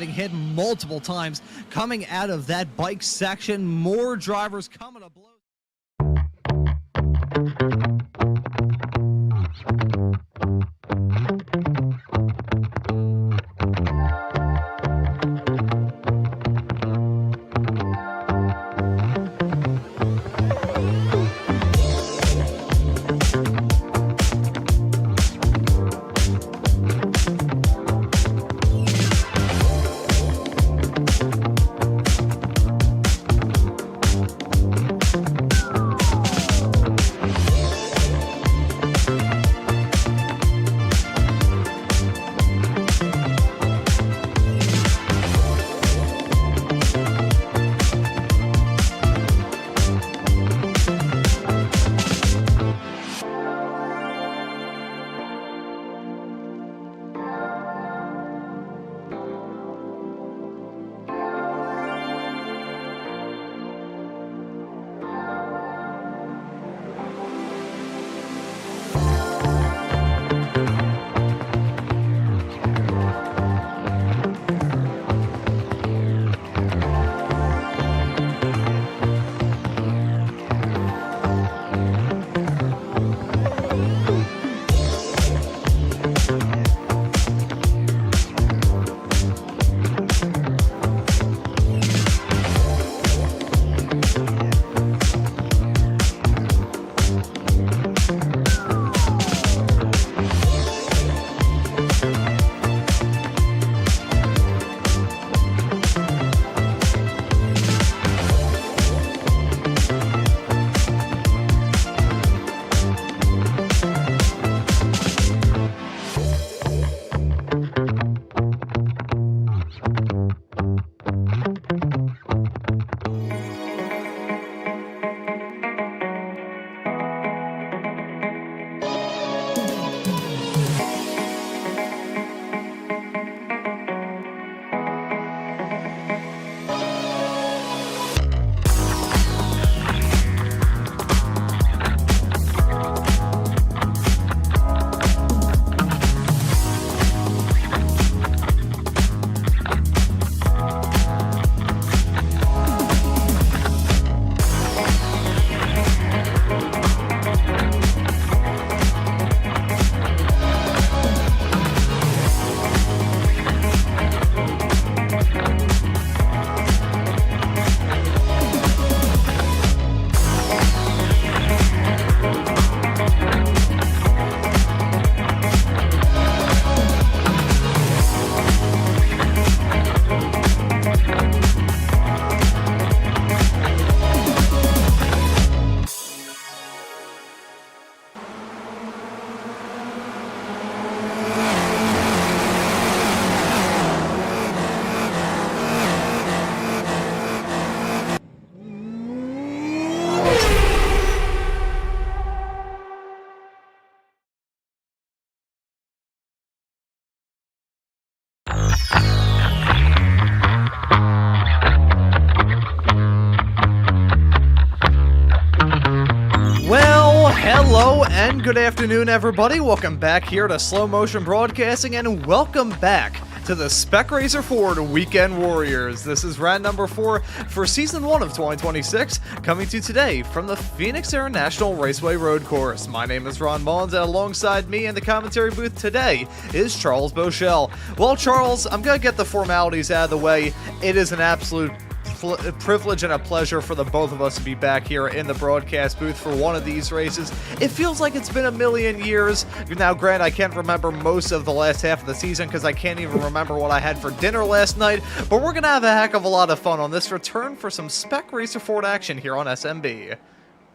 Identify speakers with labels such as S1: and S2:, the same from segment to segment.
S1: getting hit multiple times coming out of that bike section. More drivers coming to blows. Hello and good afternoon, everybody. Welcome back here to Slow Motion Broadcasting, and welcome back to the Spec Racer Ford Weekend Warriors. This is round number 4 for Season 1 of 2026, coming to you today from the Phoenix International Raceway Road Course. My name is Ron Maunz, and alongside me in the commentary booth today is Charles Boshell. Well, Charles, I'm going to get the formalities out of the way. It is an absolute privilege and a pleasure for the both of us to be back here in the broadcast booth for one of these races. It feels like it's been a million years. Now, Grant, I can't remember most of the last half of the season because I can't even remember what I had for dinner last night, but we're going to have a heck of a lot of fun on this return for some Spec Racer Ford action here on SMB.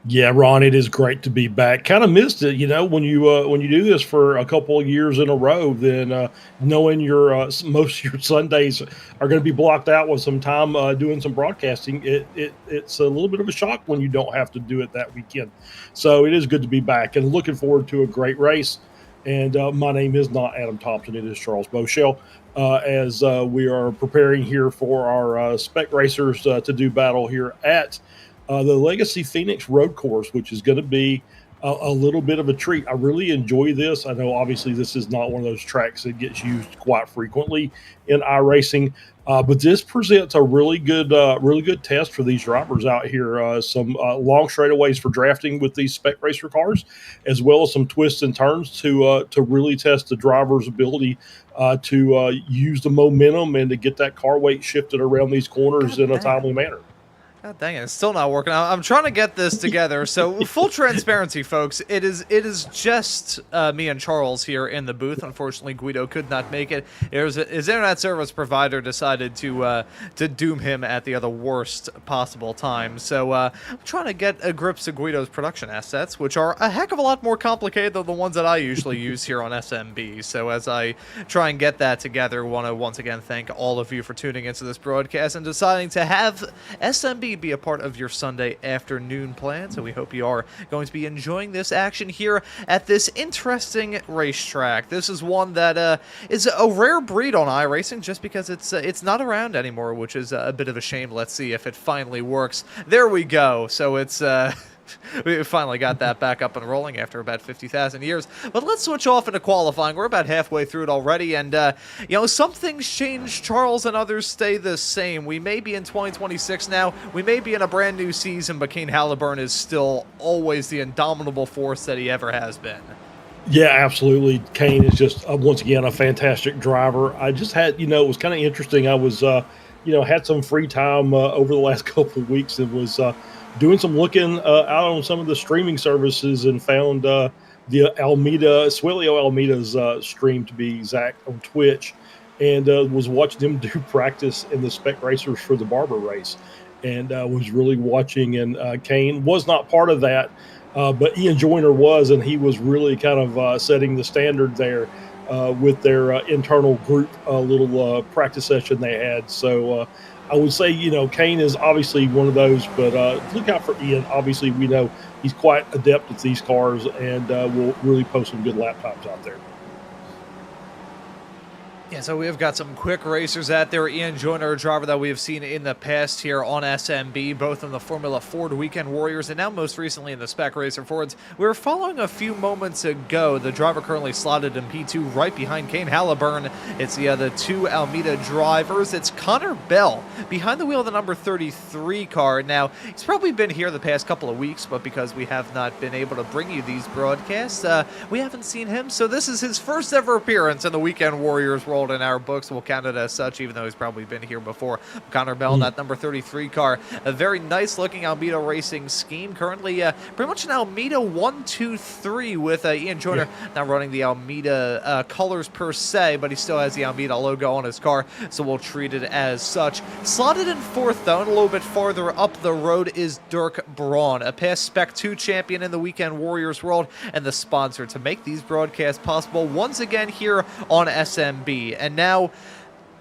S2: Yeah, Ron, it is great to be back. Kind of missed it, when you do this for a couple of years in a row. Then knowing your most of your Sundays are going to be blocked out with some time doing some broadcasting, it's a little bit of a shock when you don't have to do it that weekend. So it is good to be back and looking forward to a great race. And my name is not Adam Thompson; it is Charles Boshell. As we are preparing here for our Spec Racers to do battle here at the Legacy Phoenix Road Course, which is going to be a little bit of a treat. I really enjoy this. I know obviously this is not one of those tracks that gets used quite frequently in iRacing, but this presents a really good test for these drivers out here. Some long straightaways for drafting with these Spec Racer cars, as well as some twists and turns to really test the driver's ability to use the momentum and to get that car weight shifted around these corners in a timely manner.
S1: God dang it, it's still not working. I'm trying to get this together. So full transparency, folks, it is just me and Charles here in the booth. Unfortunately, Guido could not make it. His internet service provider decided to doom him at the worst possible time. So I'm trying to get a grip to Guido's production assets, which are a heck of a lot more complicated than the ones that I usually use here on SMB. So as I try and get that together, want to once again thank all of you for tuning into this broadcast and deciding to have SMB be a part of your Sunday afternoon plan. So we hope you are going to be enjoying this action here at this interesting racetrack. This is one that is a rare breed on iRacing just because it's not around anymore, which is a bit of a shame. Let's see if it finally works. There we go. So it's we finally got that back up and rolling after about 50,000 years. But let's switch off into qualifying. We're about halfway through it already, and some things change. Charles and others stay the same. We may be in 2026 now. We may be in a brand new season, but Kane Halliburton is still always the indomitable force that he ever has been.
S2: Yeah, absolutely. Kane is just, once again, a fantastic driver. I just had, it was kind of interesting. I was, had some free time over the last couple of weeks and was doing some looking out on some of the streaming services and found the Suelio Almeida's stream, to be exact, on Twitch, and was watching them do practice in the Spec Racers for the Barber race, and was really watching. And Kane was not part of that, but Ian Joyner was, and he was really kind of setting the standard there with their internal group little practice session they had. So I would say, Kane is obviously one of those, but look out for Ian. Obviously, we know he's quite adept at these cars and will really post some good lap times out there.
S1: Yeah, so we've got some quick racers out there. Ian Joyner, a driver that we have seen in the past here on SMB, both in the Formula Ford Weekend Warriors and now most recently in the Spec Racer Fords. We were following a few moments ago. The driver currently slotted in P2 right behind Kane Halliburton. It's the two Almeida drivers. It's Connor Bell behind the wheel of the number 33 car. Now, he's probably been here the past couple of weeks, but because we have not been able to bring you these broadcasts, we haven't seen him. So this is his first ever appearance in the Weekend Warriors world. In our books, we'll count it as such, even though he's probably been here before. Connor Bell in that number 33 car, a very nice looking Almeida racing scheme. Currently pretty much an Almeida 1-2-3 with Ian Joyner not running the Almeida colors per se, but he still has the Almeida logo on his car, so we'll treat it as such. Slotted in fourth, though, and a little bit farther up the road is Dirk Braun, a past Spec 2 champion in the Weekend Warriors world and the sponsor to make these broadcasts possible once again here on SMB. And now,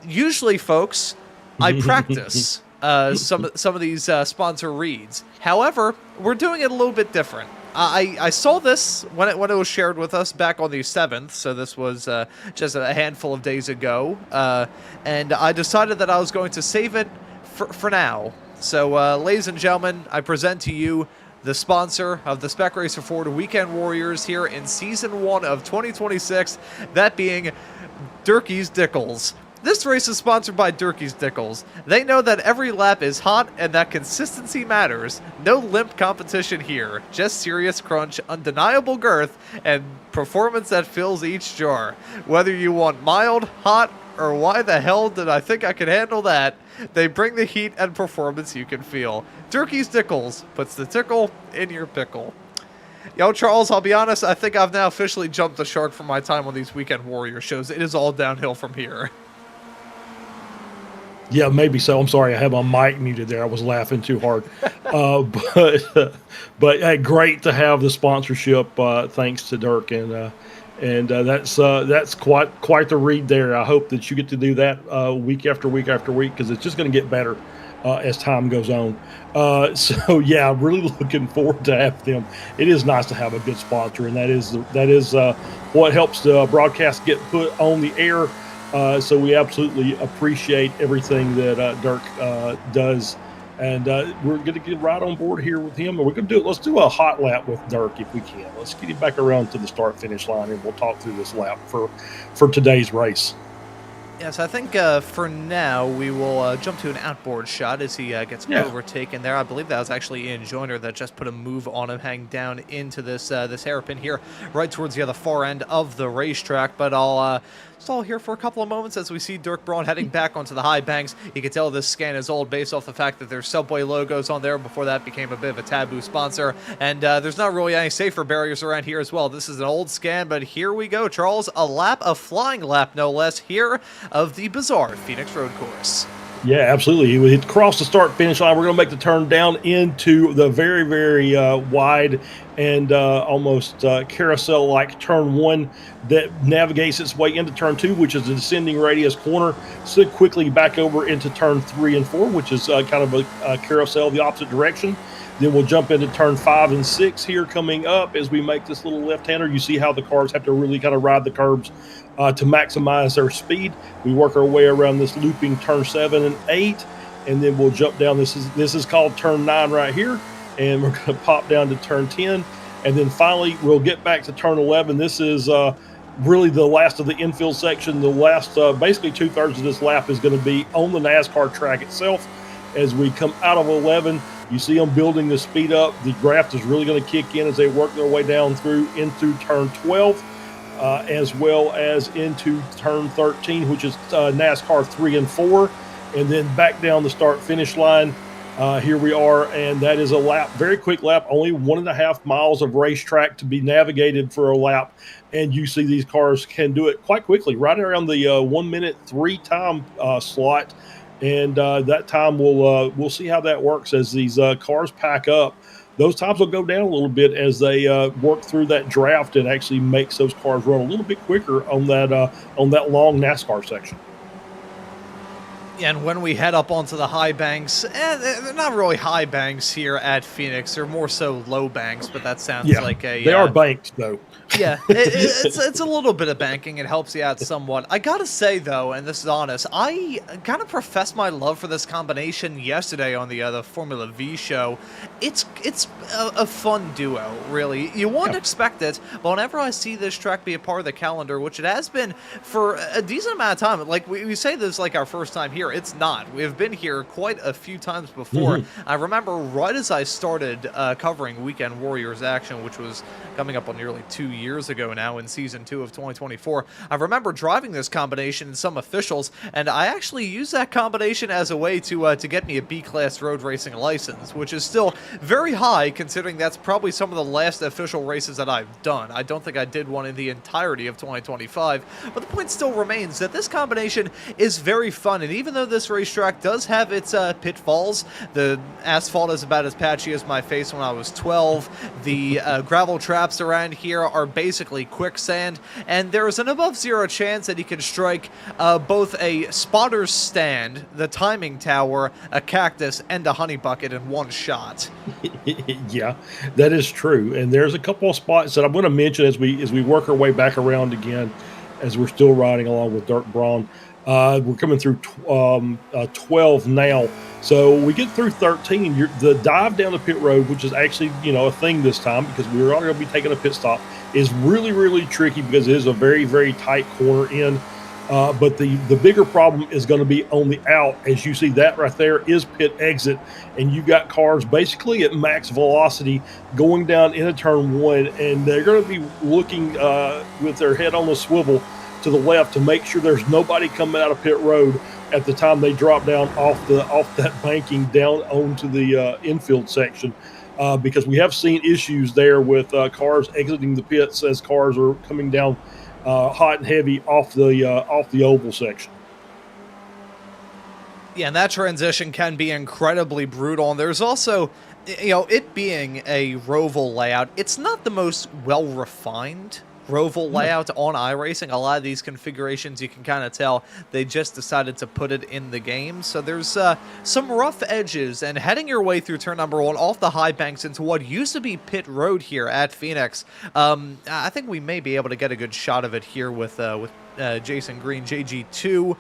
S1: usually, folks, I practice some of these sponsor reads. However, we're doing it a little bit different. I saw this when it was shared with us back on the 7th, so this was just a handful of days ago, and I decided that I was going to save it for now. So, ladies and gentlemen, I present to you the sponsor of the Spec Racer Ford Weekend Warriors here in Season 1 of 2026, that being Durkee's Dickles. This race is sponsored by Durkee's Dickles. They know that every lap is hot and that consistency matters. No limp competition here, just serious crunch, undeniable girth, and performance that fills each jar. Whether you want mild, hot, or why the hell did I think I could handle that, they bring the heat and performance you can feel. Durkee's Dickles puts the tickle in your pickle. Yo, Charles, I'll be honest, I think I've now officially jumped the shark from my time on these Weekend Warrior shows. It is all downhill from here.
S2: Yeah, maybe so. I'm sorry, I had my mic muted there. I was laughing too hard. But great to have the sponsorship, thanks to Dirk, and that's quite the read there. I hope that you get to do that week after week after week, because it's just going to get better as time goes on. So yeah, I'm really looking forward to have them. It is nice to have a good sponsor, and that is what helps the broadcast get put on the air. So we absolutely appreciate everything that Dirk does And we're going to get right on board here with him, and we're going to do it. Let's do a hot lap with Dirk if we can. Let's get him back around to the start finish line, and we'll talk through this lap for today's race.
S1: Yes, I think for now we will jump to an outboard shot as he gets overtaken there. I believe that was actually Ian Joyner that just put a move on him, hang down into this this hairpin here, right towards the other far end of the racetrack. But I'll stall here for a couple of moments as we see Dirk Braun heading back onto the high banks. You can tell this scan is old based off the fact that there's Subway logos on there. Before that became a bit of a taboo sponsor. And there's not really any safer barriers around here as well. This is an old scan, but here we go, Charles. A flying lap no less, here of the bizarre Phoenix Road Course.
S2: Yeah, absolutely. He crossed the start-finish line. We're going to make the turn down into the very, very wide and almost carousel-like turn 1 that navigates its way into turn 2, which is a descending radius corner. Slid quickly back over into turn 3 and 4, which is kind of a carousel the opposite direction. Then we'll jump into turn 5 and 6 here coming up as we make this little left-hander. You see how the cars have to really kind of ride the curbs to maximize their speed. We work our way around this looping turn 7 and 8, and then we'll jump down. This is called turn 9 right here, and we're going to pop down to turn 10, and then finally we'll get back to turn 11. This is really the last of the infield section. The last basically 2/3 of this lap is going to be on the NASCAR track itself. As we come out of 11, you see them building the speed up. The draft is really going to kick in as they work their way down into turn 12, as well as into turn 13, which is NASCAR 3 and 4, and then back down the start-finish line. Here we are, and that is a lap, very quick lap, only 1.5 miles of racetrack to be navigated for a lap, and you see these cars can do it quite quickly, right around the 1:03 time slot. And that time we'll see how that works as these cars pack up. Those times will go down a little bit as they work through that draft and actually makes those cars run a little bit quicker on that long NASCAR section.
S1: And when we head up onto the high banks, they're not really high banks here at Phoenix. They're more so low banks, but that sounds like a...
S2: They are banked, though.
S1: Yeah, it's a little bit of banking. It helps you out somewhat. I gotta say, though, and this is honest, I kind of professed my love for this combination yesterday on the Formula V show. It's a fun duo, really. You wouldn't expect it, but whenever I see this track be a part of the calendar, which it has been for a decent amount of time, like we say this is like our first time here. It's not. We've been here quite a few times before. I remember right as I started covering Weekend Warriors action, which was coming up on nearly 2 years ago now in Season 2 of 2024, I remember driving this combination in some officials, and I actually used that combination as a way to get me a B-class road racing license, which is still very high considering that's probably some of the last official races that I've done. I don't think I did one in the entirety of 2025, but the point still remains that this combination is very fun, and even though this racetrack does have its pitfalls, the asphalt is about as patchy as my face when I was 12, the gravel traps around here are basically quicksand, and there is an above zero chance that he can strike both a spotter's stand, the timing tower, a cactus, and a honey bucket in one shot.
S2: Yeah, that is true, and there's a couple of spots that I'm going to mention as we work our way back around again, as we're still riding along with Dirk Braun. We're coming through 12 now. So we get through 13. The dive down the pit road, which is actually, a thing this time because we're all going to be taking a pit stop, is really, really tricky because it is a very, very tight corner in. But the bigger problem is going to be on the out. As you see, that right there is pit exit, and you got cars basically at max velocity going down into turn 1, and they're going to be looking with their head on the swivel to the left to make sure there's nobody coming out of pit road at the time they drop down off that banking down onto the infield section, because we have seen issues there with cars exiting the pits as cars are coming down hot and heavy off the oval section.
S1: Yeah, and that transition can be incredibly brutal. And there's also, it being a roval layout, it's not the most well-refined roval layout on iRacing. A lot of these configurations, you can kind of tell they just decided to put it in the game. So there's some rough edges, and heading your way through turn number 1 off the high banks into what used to be pit road here at Phoenix. I think we may be able to get a good shot of it here with Jason Green, JG2.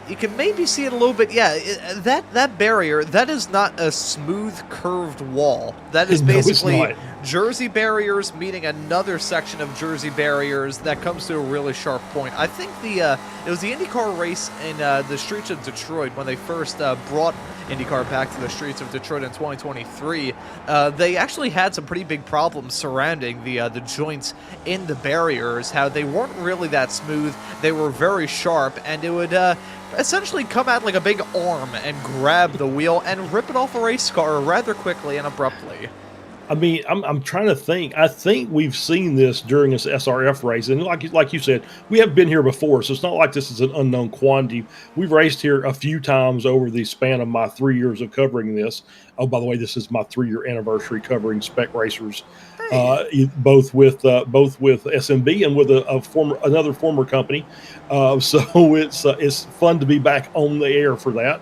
S1: You can maybe see it a little bit. Yeah, that barrier, that is not a smooth, curved wall. That is basically Jersey barriers meeting another section of Jersey barriers that comes to a really sharp point. I think it was the IndyCar race in the streets of Detroit when they first brought IndyCar back to the streets of Detroit in 2023. They actually had some pretty big problems surrounding the joints in the barriers, how they weren't really that smooth. They were very sharp, and it would essentially come out like a big arm and grab the wheel and rip it off a race car rather quickly and abruptly.
S2: I mean, I'm trying to think. I think we've seen this during this SRF race, and like you said, we have been here before, so it's not like this is an unknown quantity. We've raced here a few times over the span of my 3 years of covering this. Oh, by the way, this is my 3-year anniversary covering Spec racers, both with SMB and with another former company. So it's fun to be back on the air for that.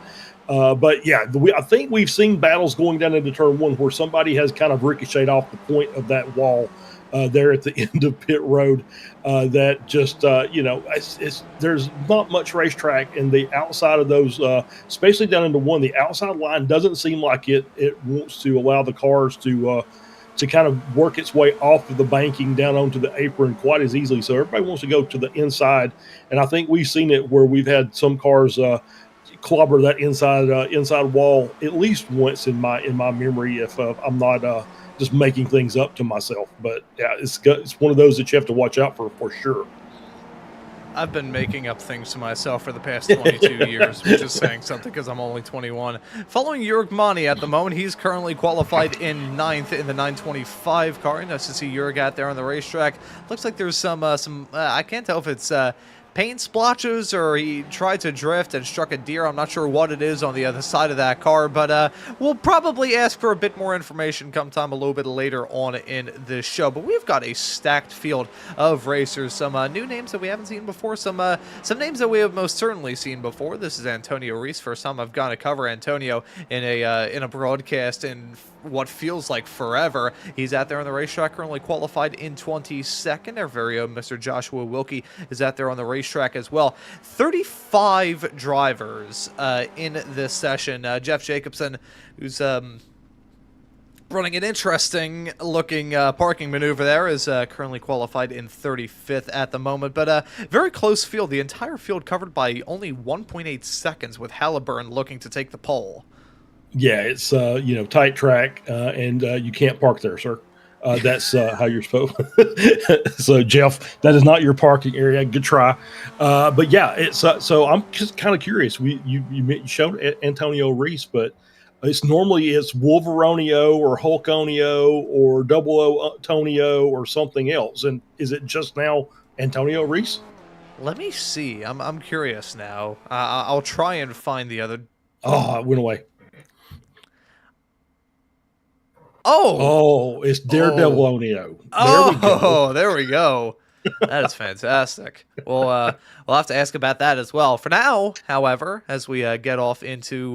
S2: But yeah, I think we've seen battles going down into turn one where somebody has kind of ricocheted off the point of that wall there at the end of pit road. That just there's not much racetrack, and the outside of those, especially down into one, the outside line doesn't seem like it wants to allow the cars to kind of work its way off of the banking down onto the apron quite as easily. So everybody wants to go to the inside, and I think we've seen it where we've had some cars clobber that inside wall at least once in my memory, if I'm not just making things up to myself. But yeah, it's one of those that you have to watch out for sure.
S1: I've been making up things to myself for the past 22 years, which is saying something because I'm only 21. Following Jörg Mani at the moment, he's currently qualified in 9th in the 925 car. Nice to see Jörg out there on the racetrack. Looks like there's some I can't tell if it's paint splotches or he tried to drift and struck a deer. I'm not sure what it is on the other side of that car, but we'll probably ask for a bit more information come time a little bit later on in this show. But we've got a stacked field of racers, some new names that we haven't seen before, some names that we have most certainly seen before. This is Antonio Reese. First time I've gone to cover Antonio in a broadcast in what feels like forever. He's out there on the racetrack, currently qualified in 22nd. Our very own Mr. Joshua Wilkie is out there on the racetrack as well. 35 drivers in this session. Jeff Jacobson, who's running an interesting looking parking maneuver there, is currently qualified in 35th at the moment, but very close field. The entire field covered by only 1.8 seconds, with Halliburton looking to take the pole.
S2: Yeah, it's tight track, and you can't park there, sir. That's how you're supposed. So, Jeff, that is not your parking area. Good try, but yeah, it's so I'm just kind of curious. You showed Antonio Reese, but it's Wolveronio or Hulkonio or Double O Tonio or something else. And is it just now Antonio Reese?
S1: Let me see. I'm curious now. I'll try and find the other.
S2: Oh, it went away.
S1: Oh,
S2: it's Daredevilonio.
S1: There we go. That is fantastic. Well, we'll have to ask about that as well. For now, however, as we get off into,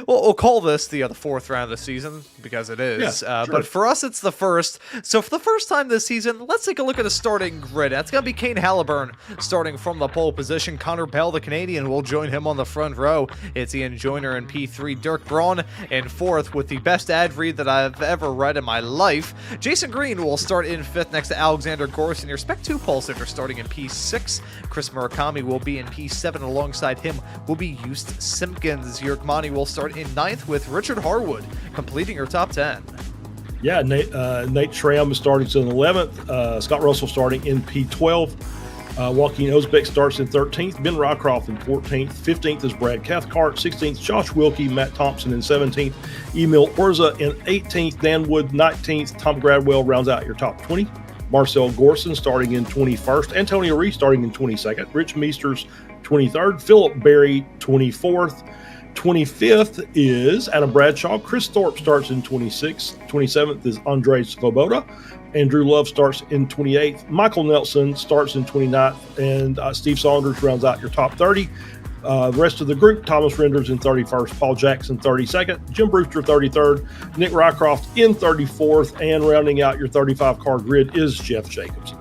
S1: we'll call this the fourth round of the season, because it is. Yeah, sure. But for us, it's the first. So for the first time this season, let's take a look at the starting grid. That's going to be Kane Halliburton starting from the pole position. Connor Bell, the Canadian, will join him on the front row. It's Ian Joyner in P3. Dirk Braun in 4th with the best ad read that I've ever read in my life. Jason Green will start in 5th next to Alexander Gorson. Your Spec 2 pole sitter starting in P6. Chris Murakami will be in P7. Alongside him will be Just Simpkins. Jörg Mani will start in 9th with Richard Harwood completing her top 10.
S2: Yeah, Nate Schramm is starting in 11th. Scott Russell starting in P12. Joaquin Osbeck starts in 13th. Ben Rycroft in 14th. 15th is Brad Cathcart. 16th, Josh Wilkie. Matt Thompson in 17th. Emil Orza in 18th. Dan Wood 19th. Tom Gradwell rounds out your top 20. Marcel Gorson starting in 21st. Antonio Reese starting in 22nd. Rich Meesters 23rd. Philip Berry 24th. 25th is Adam Bradshaw. Chris Thorpe starts in 26th. 27th is Andre Svoboda. Andrew Love starts in 28th. Michael Nelson starts in 29th. And Steve Saunders rounds out your top 30. The rest of the group, Thomas Renders in 31st, Paul Jackson 32nd, Jim Brewster 33rd, Nick Rycroft in 34th, and rounding out your 35-car grid is Jeff Jacobson.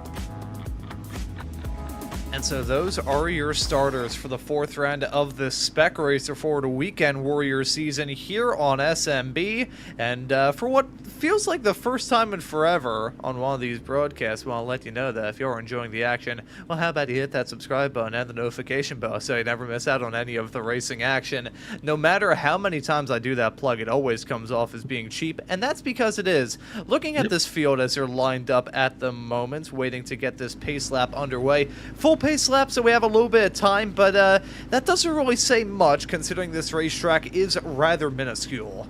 S1: And so those are your starters for the fourth round of the Spec Racer Ford Weekend Warriors season here on SMB. And for what feels like the first time in forever on one of these broadcasts, well, I'll let you know that if you're enjoying the action, well, how about you hit that subscribe button and the notification bell so you never miss out on any of the racing action. No matter how many times I do that plug, it always comes off as being cheap, and that's because it is. Looking at this field as they're lined up at the moment, waiting to get this pace lap underway. Full pace lap, so we have a little bit of time, but that doesn't really say much considering this racetrack is rather minuscule.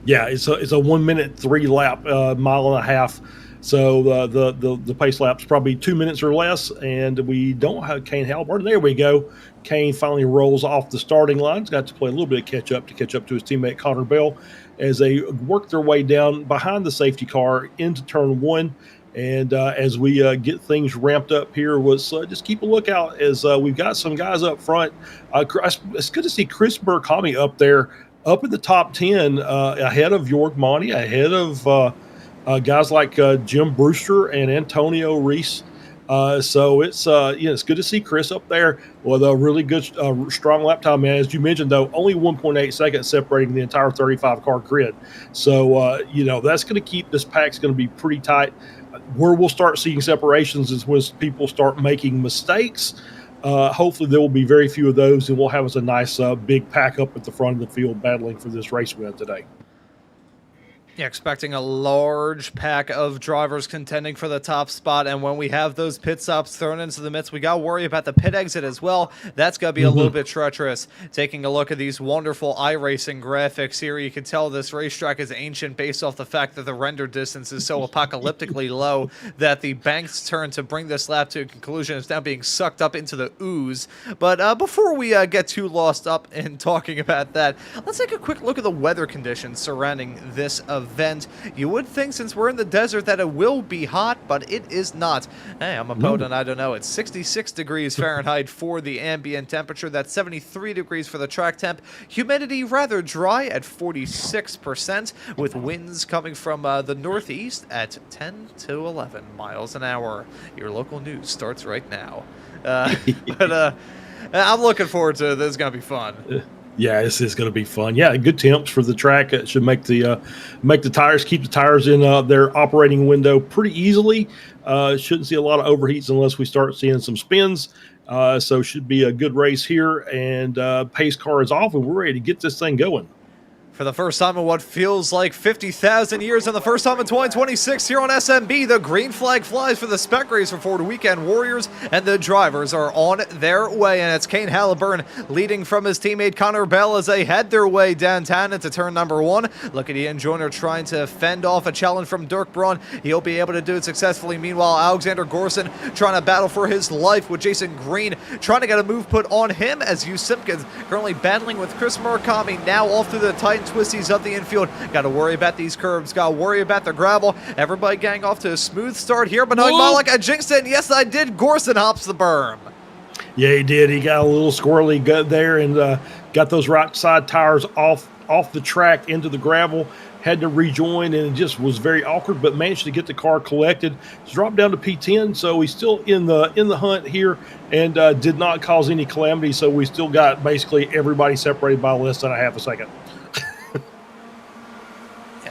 S2: Yeah, it's a 1 minute 3 lap, mile and a half. So the pace lap's probably 2 minutes or less, and we don't have Kane Halliburton. There we go. Kane finally rolls off the starting line. He's got to play a little bit of catch up to his teammate Connor Bell as they work their way down behind the safety car into turn 1. And as we get things ramped up here, just keep a lookout as we've got some guys up front. It's good to see Chris Murakami up there, up in the top 10, ahead of York Monty, ahead of guys like Jim Brewster and Antonio Reese. So it's good to see Chris up there with a really good, strong lap time. Man, as you mentioned, though, only 1.8 seconds separating the entire 35-car grid. So, that's going to keep this pack's going to be pretty tight. Where we'll start seeing separations is when people start making mistakes. Hopefully there will be very few of those, and we'll have us a nice big pack up at the front of the field battling for this race win today.
S1: Yeah, expecting a large pack of drivers contending for the top spot, and when we have those pit stops thrown into the midst, we got to worry about the pit exit as well. That's going to be a little bit treacherous. Taking a look at these wonderful iRacing graphics here, you can tell this racetrack is ancient based off the fact that the render distance is so apocalyptically low that the bank's turn to bring this lap to a conclusion is now being sucked up into the ooze. But before we get too lost up in talking about that, let's take a quick look at the weather conditions surrounding this event. You would think, since we're in the desert, that it will be hot, but it is not. Hey, I'm a poet, and I don't know. It's 66 degrees Fahrenheit for the ambient temperature. That's 73 degrees for the track temp. Humidity rather dry at 46%, with winds coming from the northeast at 10 to 11 miles an hour. Your local news starts right now. But I'm looking forward to this. It's going to be fun.
S2: Yeah, this is going to be fun. Yeah, good temps for the track. It should make the tires, keep the tires in their operating window pretty easily. Shouldn't see a lot of overheats unless we start seeing some spins. So should be a good race here. And pace car is off, and we're ready to get this thing going.
S1: For the first time in what feels like 50,000 years, and the first time in 2026 here on SMB, the green flag flies for the Spec Racer Ford Weekend Warriors, and the drivers are on their way. And it's Kane Halliburton leading from his teammate Connor Bell as they head their way downtown into turn number 1. Look at Ian Joyner trying to fend off a challenge from Dirk Braun. He'll be able to do it successfully. Meanwhile, Alexander Gorson trying to battle for his life with Jason Green, trying to get a move put on him as Hugh Simpkins currently battling with Chris Murakami, now off through the tight twisties of the infield. Got to worry about these curbs. Got to worry about the gravel. Everybody getting off to a smooth start here. But knowing Malik, I jinxed it. Yes, I did. Gorson hops the berm.
S2: Yeah, he did. He got a little squirrely gut there and got those right side tires off the track into the gravel. Had to rejoin, and it just was very awkward, but managed to get the car collected. It's dropped down to P10, so he's still in the hunt here, and did not cause any calamity. So we still got basically everybody separated by less than a half a second.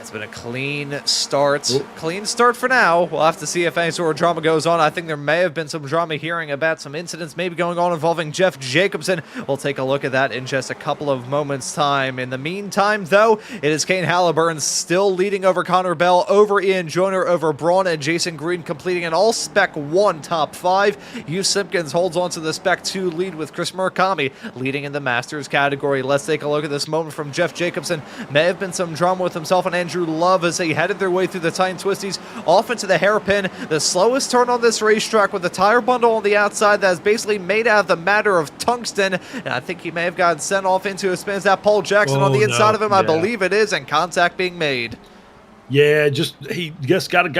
S1: It's been a clean start. Clean start for now. We'll have to see if any sort of drama goes on. I think there may have been some drama hearing about some incidents maybe going on involving Jeff Jacobson. We'll take a look at that in just a couple of moments' time. In the meantime, though, it is Kane Halliburton still leading over Connor Bell, over Ian Joyner, over Braun and Jason Green, completing an all Spec 1 top 5. Hugh Simpkins holds on to the Spec 2 lead with Chris Murakami leading in the Masters category. Let's take a look at this moment from Jeff Jacobson. May have been some drama with himself and Andrew Love as they headed their way through the tight twisties off into the hairpin. The slowest turn on this racetrack with the tire bundle on the outside that is basically made out of the matter of tungsten. And I think he may have gotten sent off into a spin. Is that Paul Jackson on the inside of him? I believe it is, and contact being made.
S2: Yeah, he just got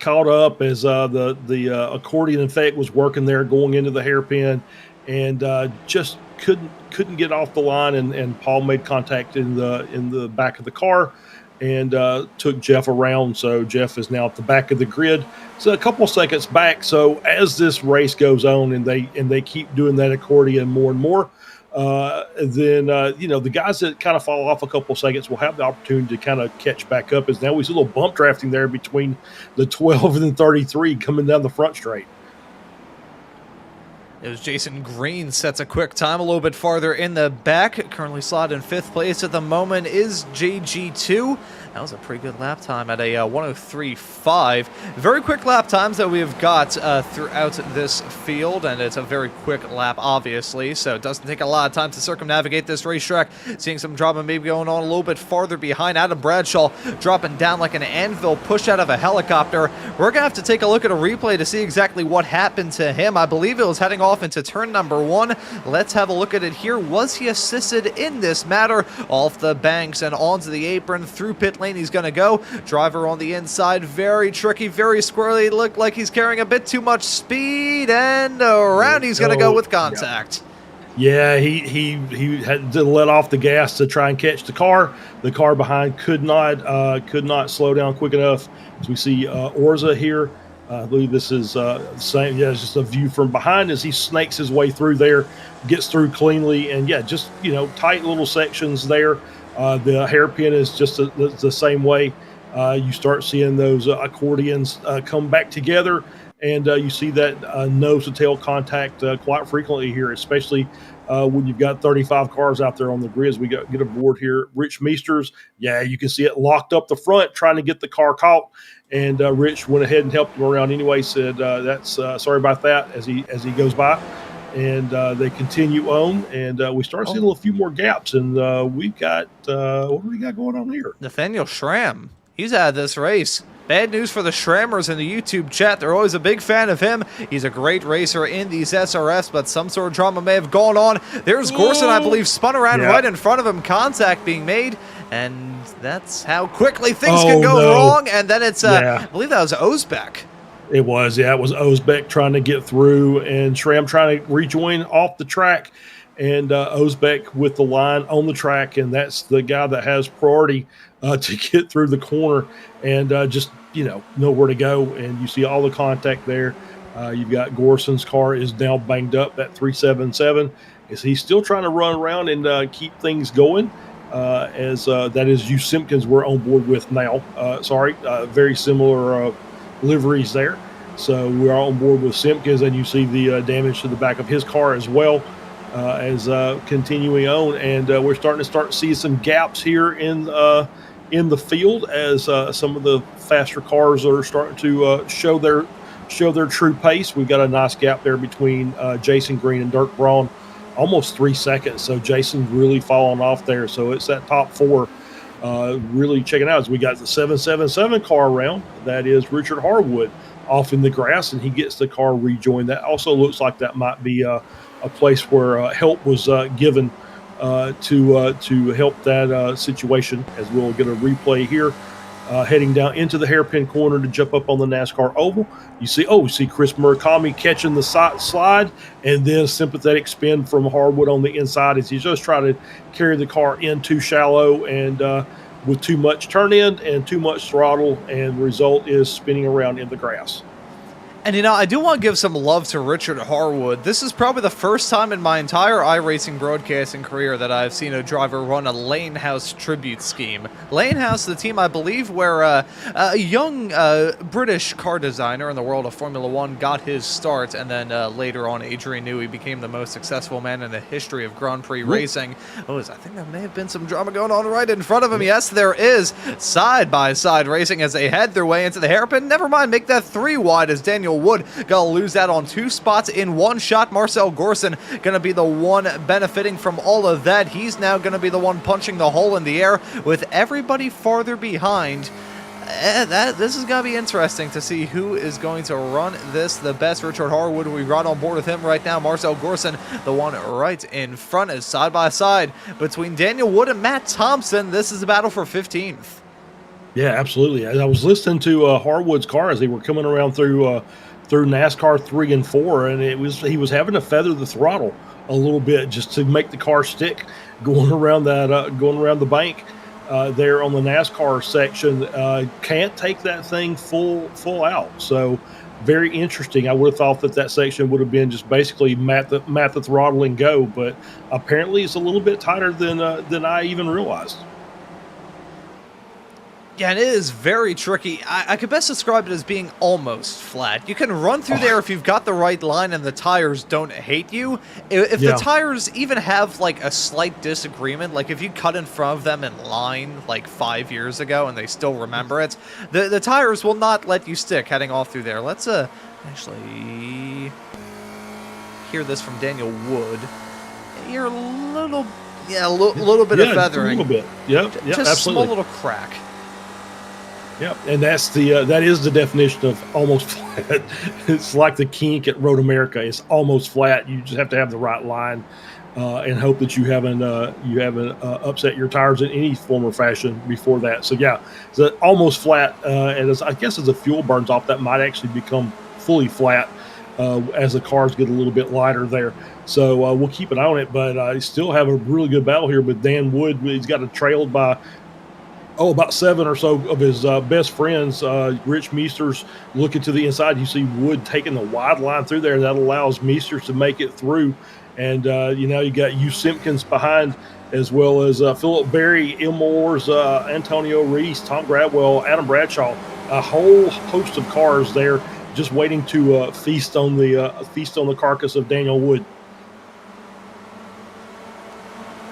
S2: caught up as the accordion effect was working there going into the hairpin, and just couldn't get off the line, and Paul made contact in the back of the car. and took Jeff around. So Jeff is now at the back of the grid. So a couple seconds back. So as this race goes on and they keep doing that accordion more and more, then the guys that kind of fall off a couple seconds will have the opportunity to kind of catch back up. As now we see a little bump drafting there between the 12 and the 33 coming down the front straight.
S1: It was Jason Green sets a quick time a little bit farther in the back. Currently slotted in 5th place at the moment is JG2. That was a pretty good lap time at a 1:03.5. Very quick lap times that we have got throughout this field, and it's a very quick lap, obviously, so it doesn't take a lot of time to circumnavigate this racetrack. Seeing some drama maybe going on a little bit farther behind. Adam Bradshaw dropping down like an anvil pushed out of a helicopter. We're going to have to take a look at a replay to see exactly what happened to him. I believe it was heading off into turn number 1. Let's have a look at it here. Was he assisted in this matter? Off the banks and onto the apron through pit lane he's going to go. Driver on the inside, very tricky, very squirrely. Looked like he's carrying a bit too much speed, and around he's going to go with contact.
S2: Yeah, he had to let off the gas to try and catch the car. The car behind could not slow down quick enough. As we see Orza here. I believe this is same. Yeah, it's just a view from behind as he snakes his way through there, gets through cleanly, and yeah, just tight little sections there. The hairpin is just the same way. You start seeing those accordions come back together, and you see that nose to tail contact quite frequently here, especially when you've got 35 cars out there on the grids. We get aboard here. Rich Meesters, yeah, you can see it locked up the front, trying to get the car caught. And Rich went ahead and helped him around anyway. Said that's sorry about that as he goes by, and they continue on, and we start seeing a few more gaps. And we've got what do we got going on here?
S1: Nathaniel Schramm, he's out of this race. Bad news for the Schrammers in the YouTube chat. They're always a big fan of him. He's a great racer in these SRFs, but some sort of drama may have gone on. There's Gorson, I believe, spun around right in front of him. Contact being made, and that's how quickly things can go wrong. And then it's, I believe that was Ozbek.
S2: It was, yeah. It was Ozbek trying to get through, and Schramm trying to rejoin off the track. And Ozbek with the line on the track, and that's the guy that has priority to get through the corner and just know where to go. And you see all the contact there. You've got Gorson's car is now banged up, that 377. Is he still trying to run around and keep things going? As that is Hugh Simpkins we're on board with now. Very similar liveries there. So we are on board with Simpkins, and you see the damage to the back of his car as well. As continuing on, and we're starting to see some gaps here in the field as some of the faster cars are starting to show their true pace. We've got a nice gap there between Jason Green and Dirk Braun, almost 3 seconds. So Jason's really falling off there. So it's that top 4 really checking out as we got the 777 car around. That is Richard Harwood off in the grass, and he gets the car rejoined. That also looks like that might be a place where help was given to help that situation, as we'll get a replay here. Heading down into the hairpin corner to jump up on the NASCAR oval. You see Chris Murakami catching the slide, and then a sympathetic spin from Harwood on the inside as he's just trying to carry the car in too shallow and with too much turn in and too much throttle, and the result is spinning around in the grass.
S1: And I do want to give some love to Richard Harwood. This is probably the first time in my entire iRacing broadcasting career that I've seen a driver run a Lane House tribute scheme. Lane House, the team I believe where a young British car designer in the world of Formula One got his start, and then later on Adrian Newey became the most successful man in the history of Grand Prix racing. I think there may have been some drama going on right in front of him. Yes, there is. Side-by-side racing as they head their way into the hairpin. Never mind, make that 3 wide as Daniel Wood gonna lose that on 2 spots in 1 shot. Marcel Gorson gonna be the one benefiting from all of that. He's now gonna be the one punching the hole in the air with everybody farther behind. This is gonna be interesting to see who is going to run this the best. Richard Harwood, we run on board with him right now. Marcel Gorson, the one right in front, is side by side between Daniel Wood and Matt Thompson. This is a battle for 15th.
S2: Yeah, absolutely. I was listening to Harwood's car as they were coming around through NASCAR 3 and 4, and he was having to feather the throttle a little bit just to make the car stick going around the bank. there on the NASCAR section, can't take that thing full out. So very interesting. I would have thought that section would have been just basically mat the throttle and go, but apparently it's a little bit tighter than I even realized.
S1: Yeah, and it is very tricky. I could best describe it as being almost flat. You can run through there if you've got the right line and the tires don't hate you. If the tires even have like a slight disagreement, like if you cut in front of them in line like 5 years ago and they still remember it, the tires will not let you stick heading off through there. Let's actually hear this from Daniel Wood. You're a little, little bit of feathering.
S2: A little bit. Yep,
S1: Just
S2: absolutely.
S1: small little crack.
S2: Yeah, and that is the definition of almost flat. It's like the kink at Road America. It's almost flat. You just have to have the right line and hope that you haven't upset your tires in any form or fashion before that. So yeah, it's almost flat. And I guess as the fuel burns off, that might actually become fully flat as the cars get a little bit lighter there. So we'll keep an eye on it. But I still have a really good battle here with Dan Wood. He's got it trailed by about 7 or so of his best friends. Rich Meesters looking to the inside. You see Wood taking the wide line through there. That allows Meesters to make it through. And, you got Hugh Simpkins behind, as well as Philip Berry, Ilmores, Antonio Reese, Tom Gradwell, Adam Bradshaw. A whole host of cars there just waiting to feast on the carcass of Daniel Wood.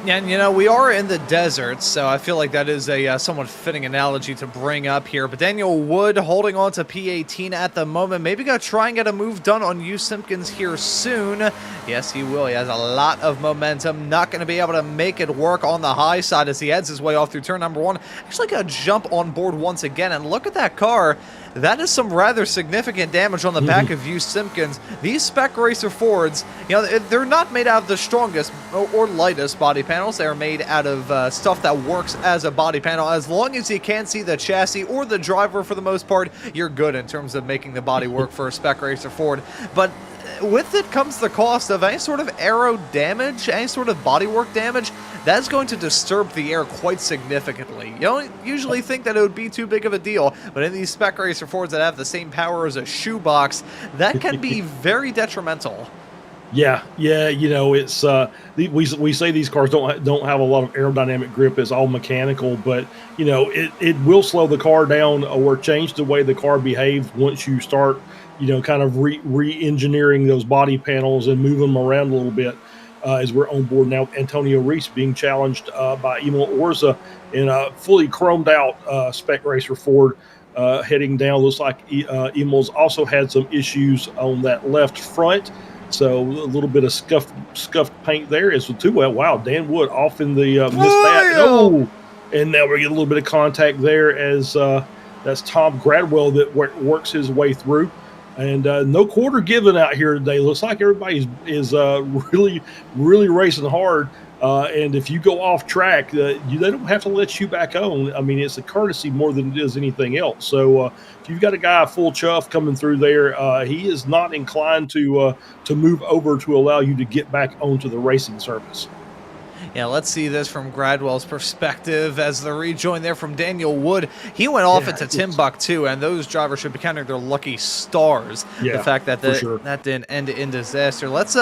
S1: And, we are in the desert, so I feel like that is a somewhat fitting analogy to bring up here. But Daniel Wood holding on to P18 at the moment. Maybe going to try and get a move done on Hugh Simpkins here soon. Yes, he will. He has a lot of momentum. Not going to be able to make it work on the high side as he heads his way off through turn number 1. Actually got to jump on board once again. And look at that car. That is some rather significant damage on the back of Hugh Simpkins. These Spec Racer Fords, they're not made out of the strongest or lightest body panels. They are made out of stuff that works as a body panel. As long as you can't see the chassis or the driver for the most part, you're good in terms of making the body work for a Spec Racer Ford. But with it comes the cost of any sort of aero damage, any sort of bodywork damage. That's going to disturb the air quite significantly. You don't usually think that it would be too big of a deal, but in these Spec Racer Fords that have the same power as a shoebox, that can be very detrimental.
S2: Yeah, it's we say these cars don't have a lot of aerodynamic grip. It's all mechanical, but it will slow the car down or change the way the car behaves once you start kind of re-engineering those body panels and move them around a little bit. As we're on board now, Antonio Reese being challenged by Emil Orza in a fully chromed out Spec Racer Ford heading down. Looks like Emil's also had some issues on that left front. So a little bit of scuffed paint there. It's too well. Wow, Dan Wood off in the missed that. Oh, and now we get a little bit of contact there as that's Tom Gradwell that works his way through. And no quarter given out here today. Looks like everybody is really, really racing hard. And if you go off track, they don't have to let you back on. I mean, it's a courtesy more than it is anything else. So if you've got a guy full chuff coming through there, he is not inclined to move over to allow you to get back onto the racing surface.
S1: Yeah, let's see this from Gradwell's perspective as the rejoin there from Daniel Wood. He went off into Timbuktu, and those drivers should be counting their lucky stars. The fact that that didn't end in disaster. Let's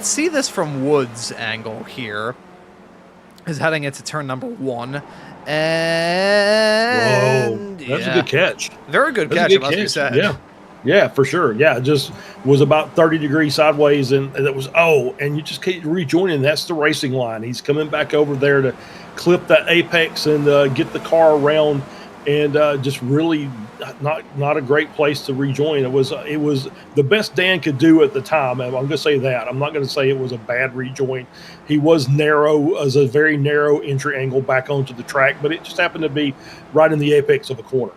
S1: see this from Wood's angle here. Is heading into turn number 1. And
S2: whoa, that's a good catch.
S1: Very good catch, it must be said.
S2: Yeah, for sure. Yeah, it just was about 30 degrees sideways, and it was, and you just keep rejoining. That's the racing line. He's coming back over there to clip that apex and get the car around, and just really not a great place to rejoin. It was the best Dan could do at the time. I'm going to say that. I'm not going to say it was a bad rejoin. He was narrow, as a very narrow entry angle back onto the track, but it just happened to be right in the apex of a corner.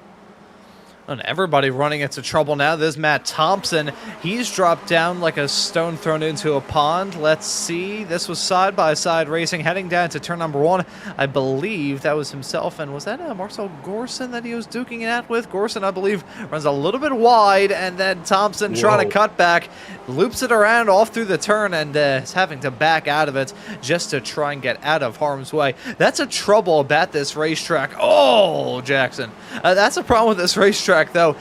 S1: And everybody running into trouble now. There's Matt Thompson. He's dropped down like a stone thrown into a pond. Let's see. This was side-by-side racing heading down to turn number 1. I believe that was himself. And was that Marcel Gorson that he was duking it out with? Gorson, I believe, runs a little bit wide. And then Thompson trying to cut back. Loops it around off through the turn and is having to back out of it just to try and get out of harm's way. That's a trouble about this racetrack. Oh, Jackson. That's a problem with this racetrack. Though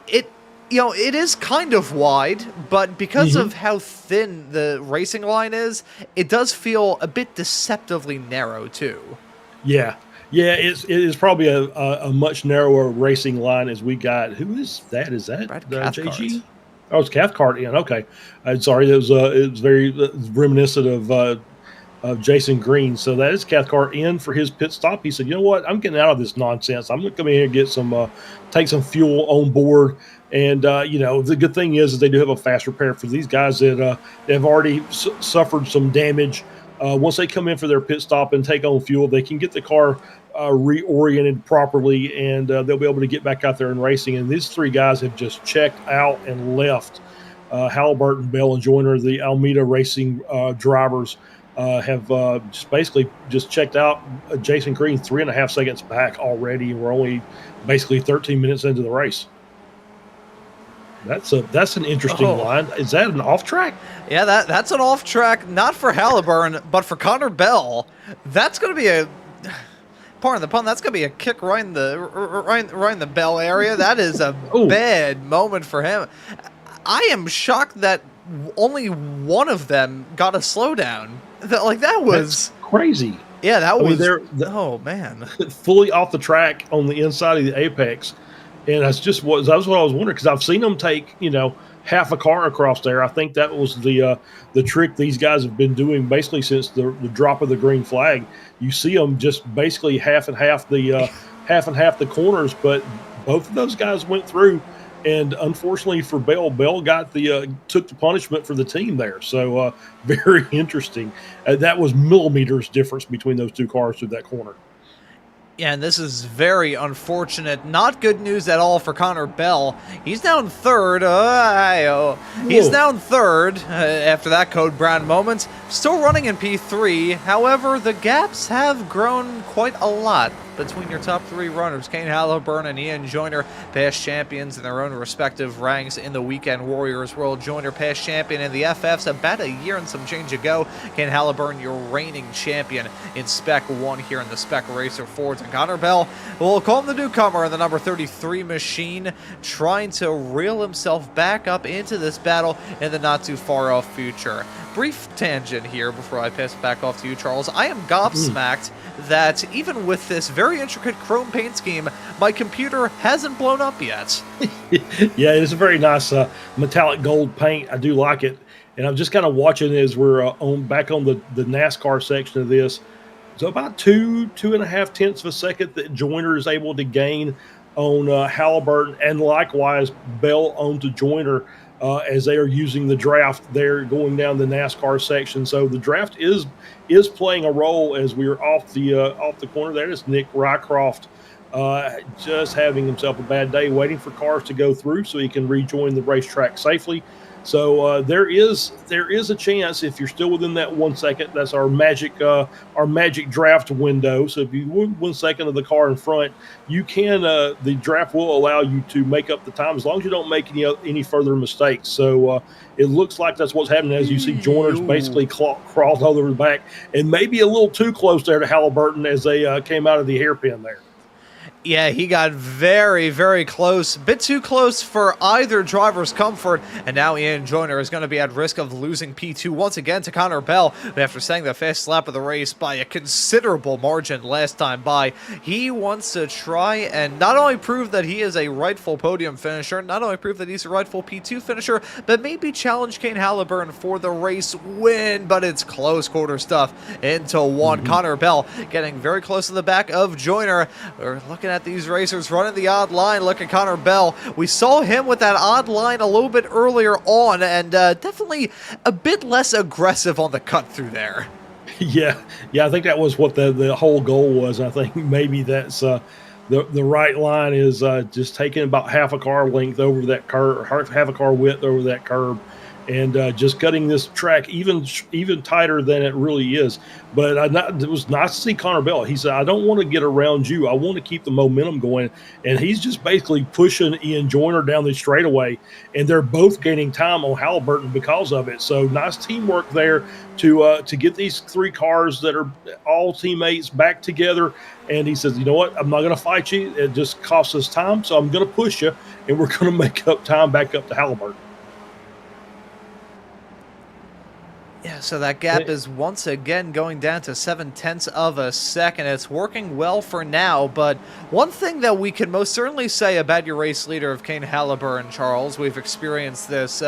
S1: it is kind of wide, but because of how thin the racing line is, it does feel a bit deceptively narrow too.
S2: Yeah, it is probably a much narrower racing line as we got. Who is that? Is that JG? Oh, it's Cathcart in. Okay, I'm sorry. It was very reminiscent of Jason Green. So that is Cathcart in for his pit stop. He said, "You know what? I'm getting out of this nonsense. I'm going to come in here and get some, take some fuel on board." And the good thing is they do have a fast repair for these guys that have already suffered some damage. Once they come in for their pit stop and take on fuel, they can get the car reoriented properly, and they'll be able to get back out there and racing. And these 3 guys have just checked out and left. Halliburton, Bell, and Joyner, the Almeida Racing drivers, have basically checked out Jason Green 3.5 seconds back already. We're only basically 13 minutes into the race. That's an interesting line. Is that an off track?
S1: Yeah, that's an off track, not for Halliburton, but for Connor Bell. That's going to be a, pardon the pun, that's going to be a kick right in the Bell area. That is a bad moment for him. I am shocked that only one of them got a slowdown. That was
S2: That's crazy.
S1: Yeah, that was. Oh man,
S2: fully off the track on the inside of the apex, and that's what I was wondering, because I've seen them take half a car across there. I think that was the trick these guys have been doing basically since the drop of the green flag. You see them just basically half and half the corners, but both of those guys went through. And unfortunately for Bell got took the punishment for the team there. So very interesting. That was millimeters difference between those 2 cars through that corner.
S1: Yeah, and this is very unfortunate. Not good news at all for Connor Bell. He's down third. He's down third after that Code Brown moment. Still running in P3. However, the gaps have grown quite a lot between your top 3 runners. Kane Halliburton and Ian Joyner, past champions in their own respective ranks in the Weekend Warriors world. Joyner, past champion in the FFs about a year and some change ago. Kane Halliburton, your reigning champion in Spec 1 here in the Spec Racer Fords. And Connor Bell, we'll call him the newcomer in the number 33 machine, trying to reel himself back up into this battle in the not too far off future. Brief tangent here before I pass it back off to you, Charles. I am gobsmacked that even with this very intricate chrome paint scheme, my computer hasn't blown up yet.
S2: Yeah, it's a very nice metallic gold paint. I do like it. And I'm just kind of watching as we're back on the NASCAR section of this. So about 2.5 tenths of a second that Joyner is able to gain on Halliburton, and likewise Bell onto Joyner as they are using the draft there going down the NASCAR section. So the draft is playing a role as we are off the corner there. It's Nick Rycroft just having himself a bad day, waiting for cars to go through so he can rejoin the racetrack safely. So there is a chance, if you're still within that 1 second, that's our magic draft window. So if you win 1 second of the car in front, you can the draft will allow you to make up the time as long as you don't make any further mistakes. So it looks like that's what's happening as you see Joyner's basically crawled all over the back, and maybe a little too close there to Halliburton as they came out of the hairpin there.
S1: Yeah, he got very, very close. A bit too close for either driver's comfort. And now Ian Joyner is going to be at risk of losing P2 once again to Connor Bell. After setting the fast lap of the race by a considerable margin last time by, he wants to try and not only prove that he is a rightful podium finisher, not only prove that he's a rightful P2 finisher, but maybe challenge Kane Halliburton for the race win. But it's close quarter stuff into one. Connor Bell getting very close to the back of Joyner. We're looking at these racers running the odd line. Look at Connor Bell. We saw him with that odd line a little bit earlier on, and definitely a bit less aggressive on the cut through there. Yeah,
S2: I think that was what the whole goal was. I think maybe that's the right line is just taking about half a car length over that curb, half a car width over that curb, and just cutting this track even tighter than it really is. But it was nice to see Connor Bell. He said, "I don't want to get around you. I want to keep the momentum going." And he's just basically pushing Ian Joyner down the straightaway, and they're both gaining time on Halliburton because of it. So nice teamwork there to get these three cars that are all teammates back together. And he says, "You know what? I'm not going to fight you. It just costs us time, so I'm going to push you, and we're going to make up time back up to Halliburton."
S1: Yeah, so that gap is once again going down to 0.7 of a second. It's working well for now, but one thing that we can most certainly say about your race leader of Kane Halliburton, Charles, we've experienced this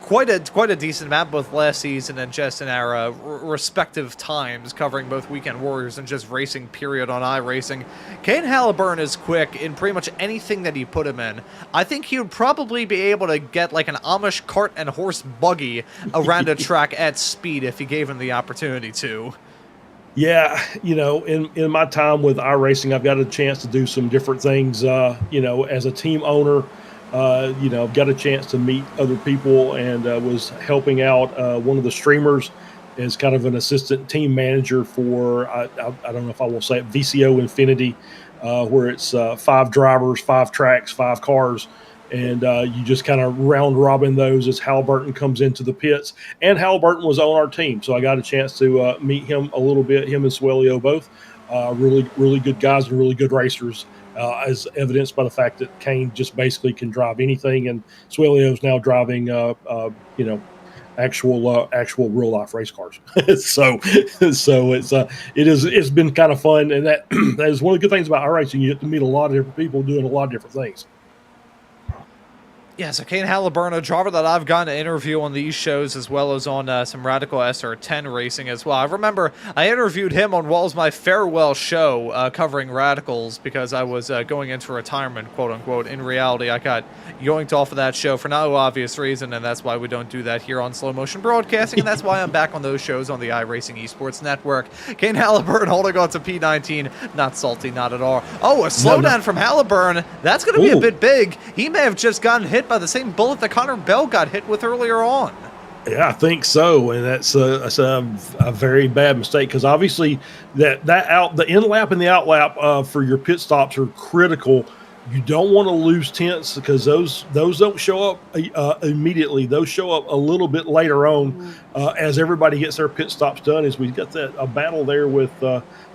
S1: quite a decent amount both last season and just in our respective times covering both Weekend Warriors and just racing period on iRacing. Kane Halliburton is quick in pretty much anything that you put him in. I think he would probably be able to get like an Amish cart and horse buggy around a track at speed if he gave him the opportunity to.
S2: Yeah, in my time with iRacing, I've got a chance to do some different things, as a team owner. I've got a chance to meet other people, and was helping out one of the streamers as kind of an assistant team manager for, I don't know if I will say it, VCO Infinity, where it's 5 drivers, 5 tracks, 5 cars, and you just kind of round robin those as Halliburton comes into the pits. And Halliburton was on our team, so I got a chance to meet him a little bit, him and Swelio both. Really, really good guys and really good racers. As evidenced by the fact that Kane just basically can drive anything, and Swelio's now driving, actual real life race cars. so it's been kind of fun, and that is one of the good things about iRacing. You get to meet a lot of different people doing a lot of different things.
S1: Yeah, so Kane Halliburton, a driver that I've gotten to interview on these shows as well as on some Radical SR10 racing as well. I remember I interviewed him on what was my farewell show covering Radicals because I was going into retirement, quote-unquote. In reality, I got yoinked off of that show for no obvious reason, and that's why we don't do that here on Slow Motion Broadcasting, and that's why I'm back on those shows on the iRacing Esports Network. Kane Halliburton holding on to P19. Not salty, not at all. Oh, a slowdown from Halliburton. That's going to be a bit big. He may have just gotten hit by the same bullet that Connor Bell got hit with earlier on.
S2: Yeah, I think so, and that's a very bad mistake because obviously the in lap and the out lap for your pit stops are critical. You don't want to lose tenths because those don't show up immediately. Those show up a little bit later on as everybody gets their pit stops done. As we got a battle there with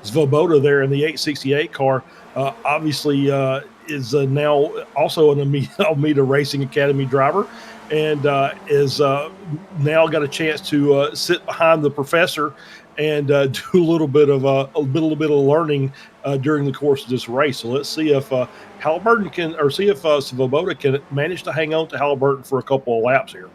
S2: Svoboda there in the 868 car, obviously. Is now also an Almeida Racing Academy driver, and is now got a chance to sit behind the professor and do a little bit of learning during the course of this race. So let's see if Halliburton see if Svoboda can manage to hang on to Halliburton for a couple of laps here.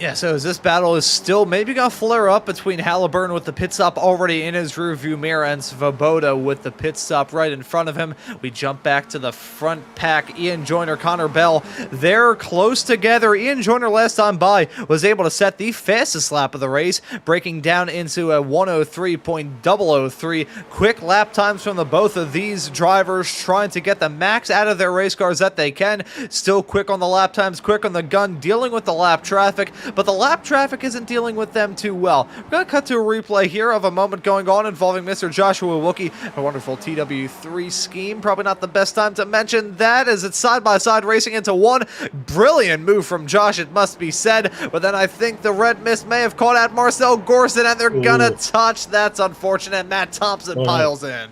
S1: Yeah, so as this battle is still maybe going to flare up between Halliburton with the pit stop already in his rearview mirror and Svoboda with the pit stop right in front of him. We jump back to the front pack. Ian Joyner, Connor Bell, they're close together. Ian Joyner last time by was able to set the fastest lap of the race, breaking down into a 103.003. Quick lap times from the both of these drivers trying to get the max out of their race cars that they can. Still quick on the lap times, quick on the gun, dealing with the lap traffic. But the lap traffic isn't dealing with them too well. We're going to cut to a replay here of a moment going on involving Mr. Joshua Wookie, a wonderful TW3 scheme. Probably not the best time to mention that as it's side-by-side racing into one. Brilliant move from Josh, it must be said. But then I think the red mist may have caught out Marcel Gorson, and they're going to touch. That's unfortunate. Matt Thompson piles in.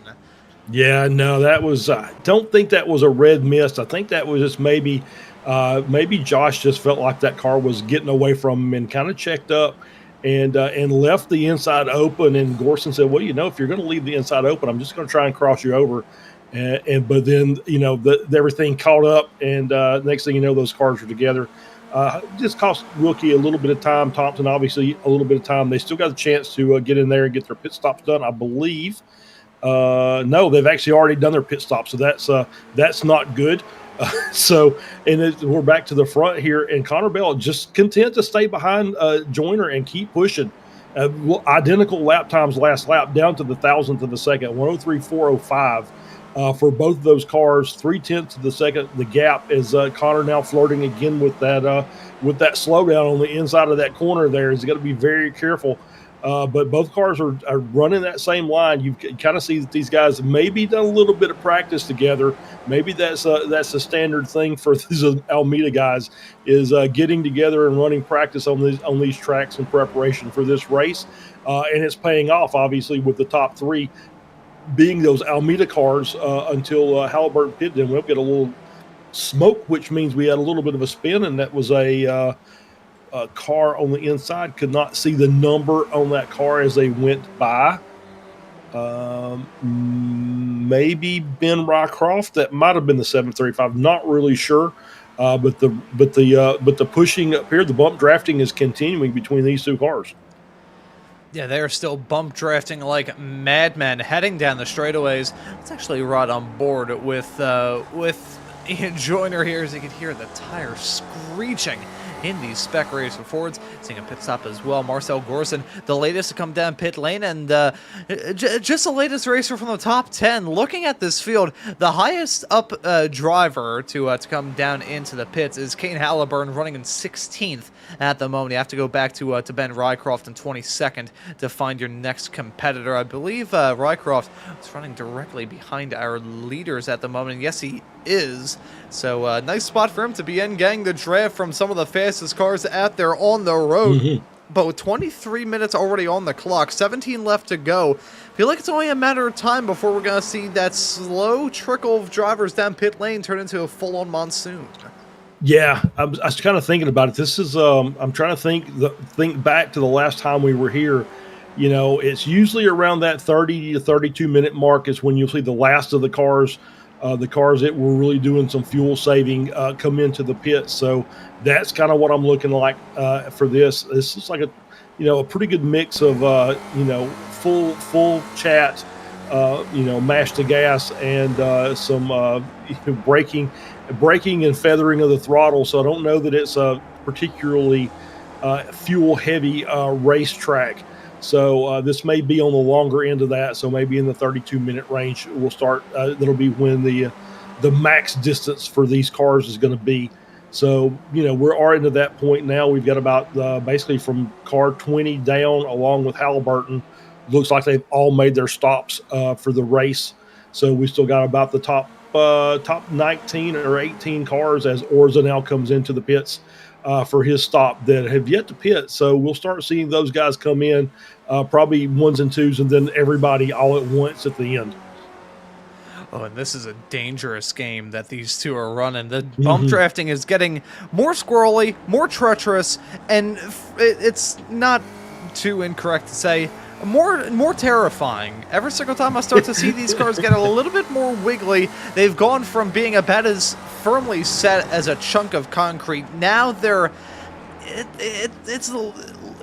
S2: Yeah, no, that was, don't think that was a red mist. I think that was just maybe Josh just felt like that car was getting away from him and kind of checked up and left the inside open. And Gorson said, well, if you're going to leave the inside open, I'm just going to try and cross you over. But then, everything caught up, and next thing you know, those cars were together. Just cost Wilkie a little bit of time. Thompson, obviously, a little bit of time. They still got a chance to get in there and get their pit stops done, I believe. No, they've actually already done their pit stop, so that's not good. We're back to the front here, and Connor Bell just content to stay behind Joyner and keep pushing. Identical lap times last lap, down to the thousandth of a second, 103.405 for both of those cars. 0.3 of the second, the gap is Connor now flirting again with that slowdown on the inside of that corner. There he's got to be very careful. But both cars are running that same line. You kind of see that these guys maybe done a little bit of practice together. Maybe that's a standard thing for these Almeida guys, is getting together and running practice on these tracks in preparation for this race. And it's paying off, obviously, with the top three being those Almeida cars until Halliburton pitted in. We'll get a little smoke, which means we had a little bit of a spin, and that was a car on the inside. Could not see the number on that car as they went by. Maybe Ben Rycroft. That might have been the 735. Not really sure. But the pushing up here, the bump drafting is continuing between these two cars.
S1: Yeah, they're still bump drafting like madmen, heading down the straightaways. It's actually right on board with Ian Joyner here, as you can hear the tires screeching in these Spec Racer Fords. Seeing a pit stop as well. Marcel Gorson, the latest to come down pit lane, and just the latest racer from the top 10. Looking at this field, the highest up driver to come down into the pits is Kane Halliburton, running in 16th at the moment. You have to go back to Ben Rycroft in 22nd to find your next competitor. I believe Rycroft is running directly behind our leaders at the moment. And yes, he is. So nice spot for him to be in, getting the draft from some of the fastest cars out there on the road. Mm-hmm. But with 23 minutes already on the clock, 17 left to go, I feel like it's only a matter of time before we're going to see that slow trickle of drivers down pit lane turn into a full-on monsoon.
S2: Yeah, I was kind of thinking about it. This is I'm trying to think back to the last time we were here. You know, it's usually around that 30 to 32 minute mark is when you'll see the last of the cars that were really doing some fuel saving come into the pit. So that's kind of what I'm looking like for this. This is like a pretty good mix of full chat, mash to gas, and some braking and feathering of the throttle. So I don't know that it's a particularly fuel heavy racetrack. So this may be on the longer end of that. So maybe in the 32-minute range, we'll start. That'll be when the max distance for these cars is going to be. So, we're into that point now. We've got about basically from car 20 down, along with Halliburton. Looks like they've all made their stops for the race. So we still got about the top 19 or 18 cars as Orza now comes into the pits for his stop that have yet to pit. So we'll start seeing those guys come in, probably ones and twos, and then everybody all at once at the end.
S1: Oh, and this is a dangerous game that these two are running. The bump drafting is getting more squirrely, more treacherous, and it's not too incorrect to say more terrifying. Every single time I start to see these cars get a little bit more wiggly, they've gone from being about as firmly set as a chunk of concrete. Now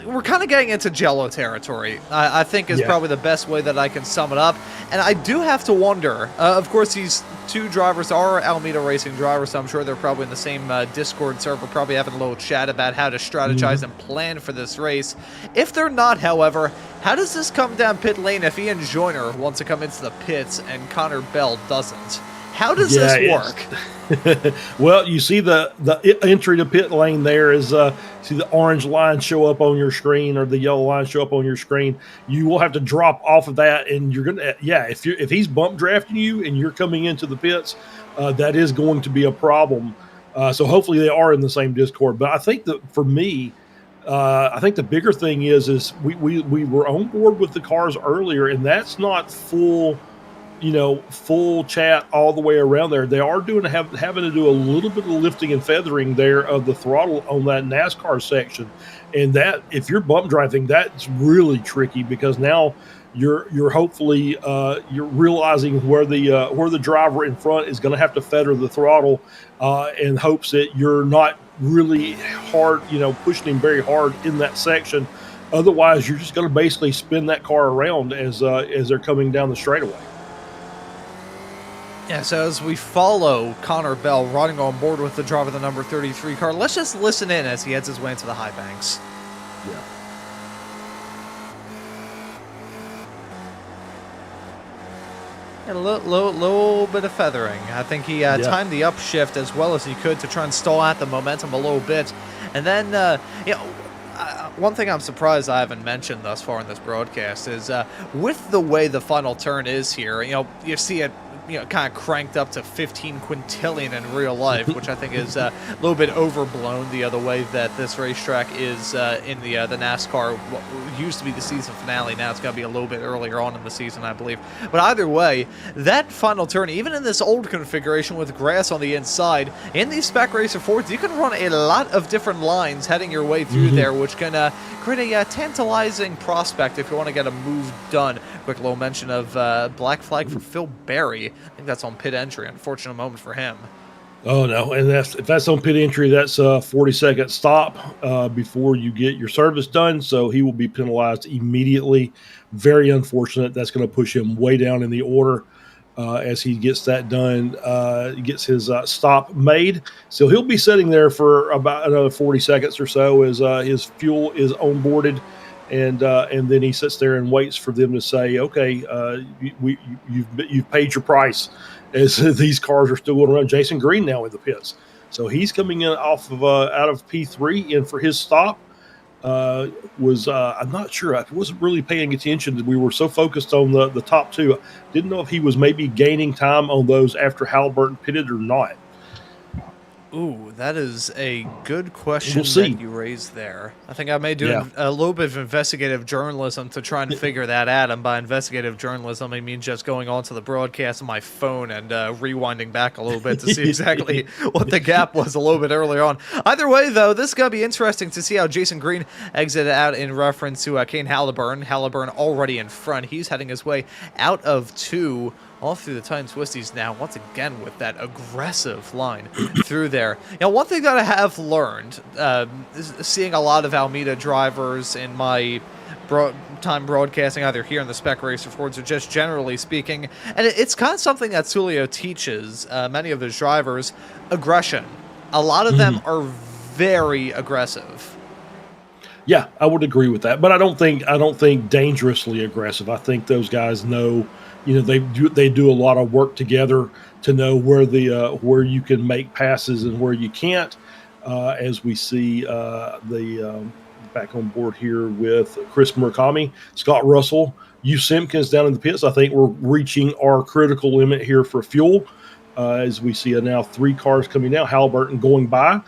S1: we're kind of getting into Jello territory, I think is probably the best way that I can sum it up. And I do have to wonder, of course, these two drivers are Almeida Racing drivers, so I'm sure they're probably in the same Discord server, probably having a little chat about how to strategize and plan for this race. If they're not, however, how does this come down pit lane if Ian Joyner wants to come into the pits and Connor Bell doesn't? How does this work?
S2: Well, you see the entry to pit lane there is see the orange line show up on your screen or the yellow line show up on your screen. You will have to drop off of that, and you're gonna if he's bump drafting you and you're coming into the pits, that is going to be a problem. So hopefully they are in the same Discord. But I think that for me, I think the bigger thing is we were on board with the cars earlier, and that's not full chat all the way around there. They are having to do a little bit of lifting and feathering there of the throttle on that NASCAR section. And that, if you're bump driving, that's really tricky because now you're hopefully you're realizing where the driver in front is going to have to feather the throttle in hopes that you're not really hard, pushing him very hard in that section. Otherwise, you're just going to basically spin that car around as they're coming down the straightaway.
S1: Yeah, so as we follow Connor Bell running on board with the driver of the number 33 car, let's just listen in as he heads his way into the high banks.
S2: Yeah.
S1: A little bit of feathering. I think he timed the upshift as well as he could to try and stall out the momentum a little bit. And then, one thing I'm surprised I haven't mentioned thus far in this broadcast is with the way the final turn is here, you see it kind of cranked up to 15 quintillion in real life, which I think is a little bit overblown the other way that this racetrack is in the NASCAR, what used to be the season finale. Now it's going to be a little bit earlier on in the season, I believe. But either way, that final turn, even in this old configuration with grass on the inside, in these Spec Racer Fords, you can run a lot of different lines heading your way through there, which can create a tantalizing prospect if you want to get a move done. Quick little mention of black flag for Phil Berry. I think that's on pit entry. Unfortunate moment for him.
S2: Oh, no. And if that's on pit entry, that's a 40-second stop before you get your service done. So he will be penalized immediately. Very unfortunate. That's going to push him way down in the order as he gets that done, gets his stop made. So he'll be sitting there for about another 40 seconds or so as his fuel is onboarded. And then he sits there and waits for them to say, okay, you've paid your price, as these cars are still going to run. Jason Green now in the pits. So he's coming in off of out of P3, and for his stop I'm not sure. I wasn't really paying attention. We were so focused on the top two. Didn't know if he was maybe gaining time on those after Halliburton pitted or not.
S1: Ooh, that is a good question that you raised there. I think I may do a little bit of investigative journalism to try and figure that out. And by investigative journalism, I mean just going onto the broadcast on my phone and rewinding back a little bit to see exactly what the gap was a little bit earlier on. Either way, though, this is going to be interesting to see how Jason Green exited out in reference to Kane Halliburton. Halliburton already in front. He's heading his way out of two. All through the Titan Twisties now, once again with that aggressive line through there. One thing that I have learned, is seeing a lot of Almeida drivers in my time broadcasting, either here in the Spec Racer Fords or just generally speaking, and it's kind of something that Sulio teaches many of his drivers, aggression. A lot of them are very aggressive.
S2: Yeah, I would agree with that, but I don't think dangerously aggressive. I think those guys know. They do a lot of work together to know where you can make passes and where you can't. As we see back on board here with Chris Murakami, Scott Russell, Hugh Simpkins down in the pits. I think we're reaching our critical limit here for fuel. As we see now 3 cars coming down, Halliburton going by.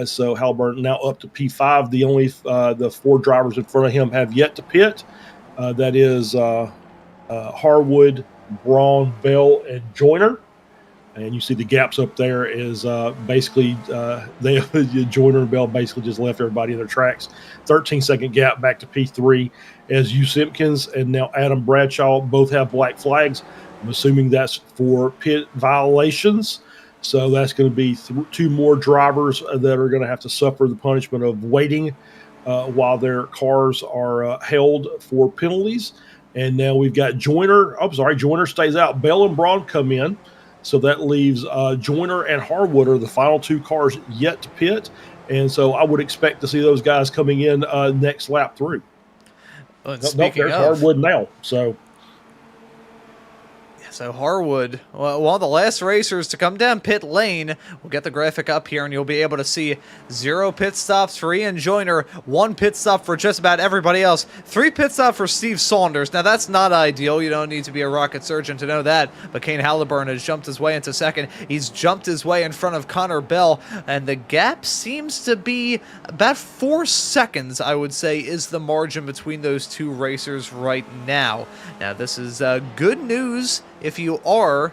S2: So Halliburton now up to P5. The only the 4 drivers in front of him have yet to pit. That is. Harwood, Braun, Bell, and Joyner. And you see the gaps up there is basically Joyner and Bell basically just left everybody in their tracks. 13-second gap back to P3 as Hugh Simpkins and now Adam Bradshaw both have black flags. I'm assuming that's for pit violations. So that's going to be 2 more drivers that are going to have to suffer the punishment of waiting while their cars are held for penalties. And now we've got Joyner. Joyner stays out. Bell and Braun come in. So that leaves Joyner and Harwood are the final 2 cars yet to pit. And so I would expect to see those guys coming in next lap through.
S1: Well, speaking of
S2: Harwood now.
S1: So Harwood, one of the last racers to come down pit lane. We'll get the graphic up here, and you'll be able to see 0 pit stops for Ian Joyner, 1 pit stop for just about everybody else, 3 pit stops for Steve Saunders. Now, that's not ideal. You don't need to be a rocket surgeon to know that, but Kane Halliburton has jumped his way into second. He's jumped his way in front of Connor Bell, and the gap seems to be about 4 seconds, I would say, is the margin between those 2 racers right now. Now, this is good news if you are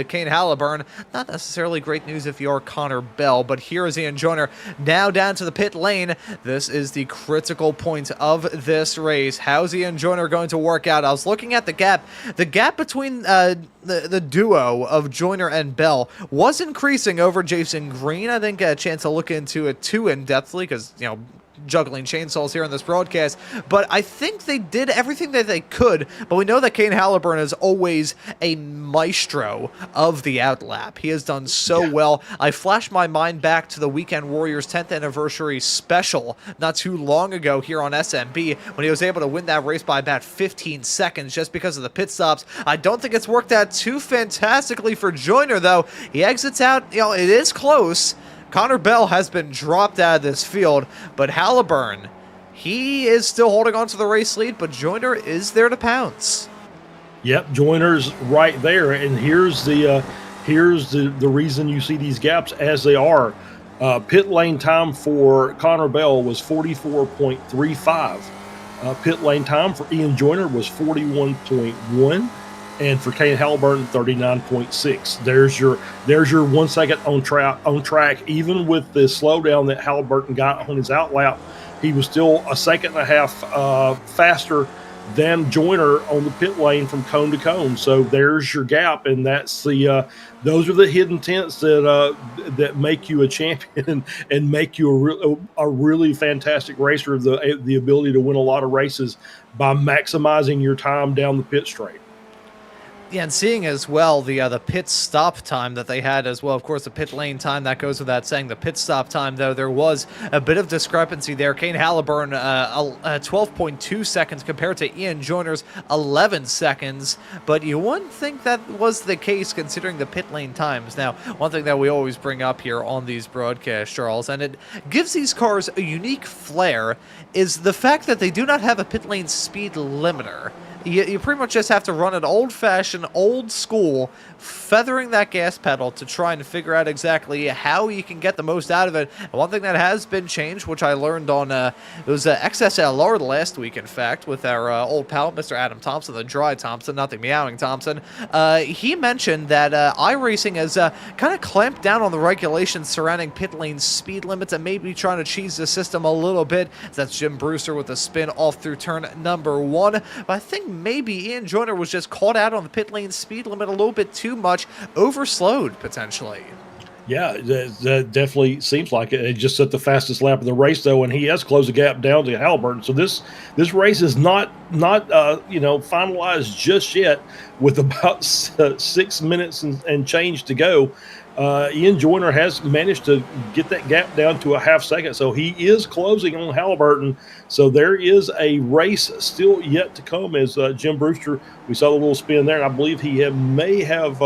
S1: Kane Halliburton. Not necessarily great news if you are Connor Bell, but here is Ian Joyner now down to the pit lane. This is the critical point of this race. How's Ian Joyner going to work out? I was looking at the gap. The gap between the duo of Joyner and Bell was increasing over Jason Green. I didn't get a chance to look into it too in-depthly because, juggling chainsaws here in this broadcast, but I think they did everything that they could, but we know that Kane Halliburton is always a maestro of the outlap. He has done so well. I flashed my mind back to the Weekend Warriors 10th anniversary special not too long ago here on SMB when he was able to win that race by about 15 seconds just because of the pit stops. I don't think it's worked out too fantastically for Joyner, though. He exits out, it is close. Connor Bell has been dropped out of this field, but Halliburton, he is still holding on to the race lead, but Joyner is there to pounce.
S2: Yep, Joyner's right there, and here's the reason you see these gaps as they are. Pit lane time for Connor Bell was 44.35. Pit lane time for Ian Joyner was 41.1. And for Kane Halliburton, 39.6. There's your 1 second on track. Even with the slowdown that Halliburton got on his outlap, he was still a second and a half faster than Joyner on the pit lane from cone to cone. So there's your gap, and that's those are the hidden tints that make you a champion and make you a really fantastic racer. The ability to win a lot of races by maximizing your time down the pit straight.
S1: Yeah, and seeing as well the pit stop time that they had as well. Of course, the pit lane time, that goes without saying. The pit stop time, though, there was a bit of discrepancy there. Kane Halliburton, 12.2 seconds compared to Ian Joyner's 11 seconds. But you wouldn't think that was the case considering the pit lane times. Now, one thing that we always bring up here on these broadcasts, Charles, and it gives these cars a unique flair, is the fact that they do not have a pit lane speed limiter. You pretty much just have to run an old-fashioned, old-school, feathering that gas pedal to try and figure out exactly how you can get the most out of it. And one thing that has been changed, which I learned on, it was XSLR last week, in fact, with our old pal, Mr. Adam Thompson, the dry Thompson, not the meowing Thompson. He mentioned that iRacing has kind of clamped down on the regulations surrounding pit lane speed limits and maybe trying to cheese the system a little bit. That's Jim Brewster with a spin off through turn number 1. But I think maybe Ian Joyner was just caught out on the pit lane speed limit a little bit too much, overslowed potentially.
S2: Yeah, that definitely seems like it. It just set the fastest lap of the race, though, and he has closed the gap down to Halliburton. So this race is not finalized just yet, with about 6 minutes and change to go. Ian Joyner has managed to get that gap down to a half second, so he is closing on Halliburton. So there is a race still yet to come. As Jim Brewster, we saw the little spin there, and I believe he may have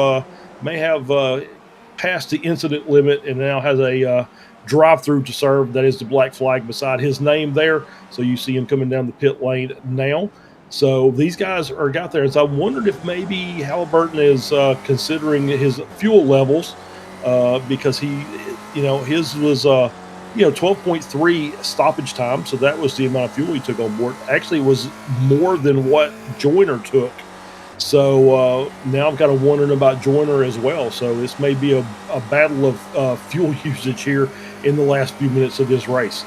S2: passed the incident limit and now has a drive-through to serve. That is the black flag beside his name there. So you see him coming down the pit lane now. So these guys are out there. So I wondered if maybe Halliburton is considering his fuel levels. Because his was 12.3 stoppage time, so that was the amount of fuel he took on board. Actually, it was more than what Joyner took. So now I'm kind of wondering about Joyner as well. So this may be a battle of fuel usage here in the last few minutes of this race.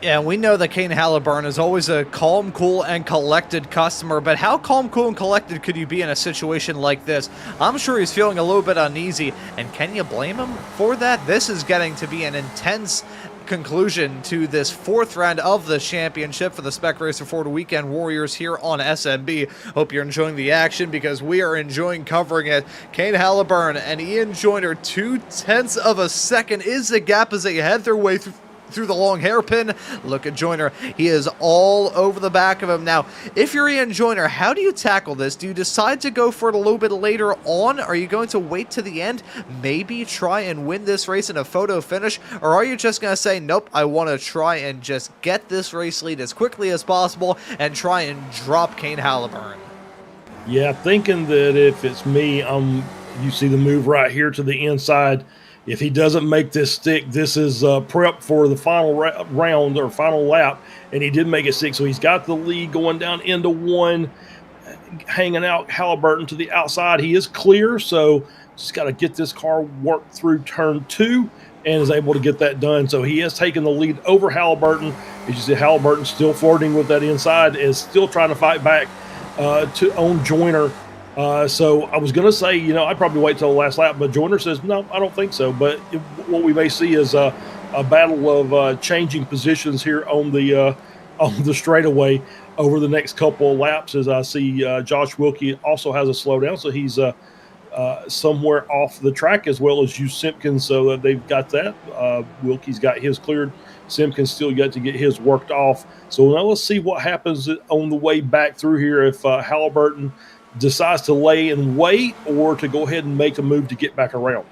S1: Yeah, we know that Kane Halliburton is always a calm, cool, and collected customer, but how calm, cool, and collected could you be in a situation like this? I'm sure he's feeling a little bit uneasy, and can you blame him for that? This is getting to be an intense conclusion to this 4th round of the championship for the Spec Racer Ford Weekend Warriors here on SMB. Hope you're enjoying the action, because we are enjoying covering it. Kane Halliburton and Ian Joyner, 0.2 of a second is the gap as they head their way through the long hairpin. Look at Joyner. He is all over the back of him. Now, if you're Ian Joyner, how do you tackle this? Do you decide to go for it a little bit later on? Are you going to wait to the end? Maybe try and win this race in a photo finish? Or are you just going to say, nope, I want to try and just get this race lead as quickly as possible and try and drop Kane Halliburton?
S2: Yeah, thinking that if it's me, you see the move right here to the inside. If he doesn't make this stick, this is prep for the final round or final lap, and he did make it stick. So he's got the lead going down into 1, hanging out Halliburton to the outside. He is clear, so just got to get this car worked through turn 2 and is able to get that done. So he has taken the lead over Halliburton. As you see, Halliburton still flirting with that inside, is still trying to fight back on Joyner. So I was going to say, I'd probably wait till the last lap, but Joyner says, no, I don't think so. But what we may see is a battle of changing positions here on the straightaway over the next couple of laps. As I see, Josh Wilkie also has a slowdown, so he's somewhere off the track, as well as you Simpkins. So they've got that. Wilkie's got his cleared. Simpkins still got to get his worked off. So now let's see what happens on the way back through here if Halliburton decides to lay and wait or to go ahead and make a move to get back around.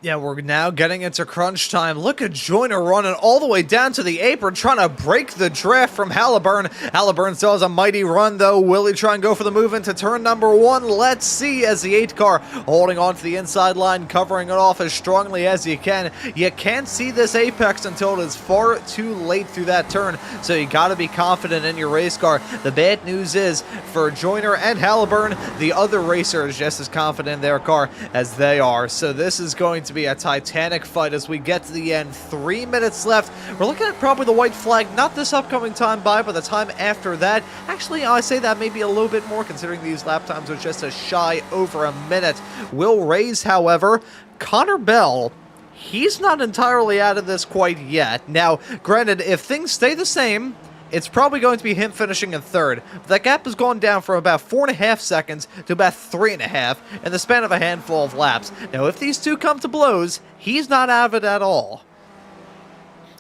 S1: Yeah, we're now getting into crunch time. Look at Joyner running all the way down to the apron, trying to break the draft from Halliburton. Halliburton still has a mighty run, though. Will he try and go for the move into turn number 1? Let's see, as the 8 car holding on to the inside line, covering it off as strongly as you can. You can't see this apex until it is far too late through that turn, so you got to be confident in your race car. The bad news is, for Joyner and Halliburton, the other racer is just as confident in their car as they are. So this is going to be a titanic fight as we get to the end. 3 minutes left. We're looking at probably the white flag, not this upcoming time by, but the time after that. Actually, I say that maybe a little bit more, considering these lap times are just a shy over a minute. Will Raise, however, Connor Bell, he's not entirely out of this quite yet. Now, granted, if things stay the same, it's probably going to be him finishing in third. That gap has gone down from about 4.5 seconds to about 3.5 in the span of a handful of laps. Now, if these two come to blows, he's not out of it at all.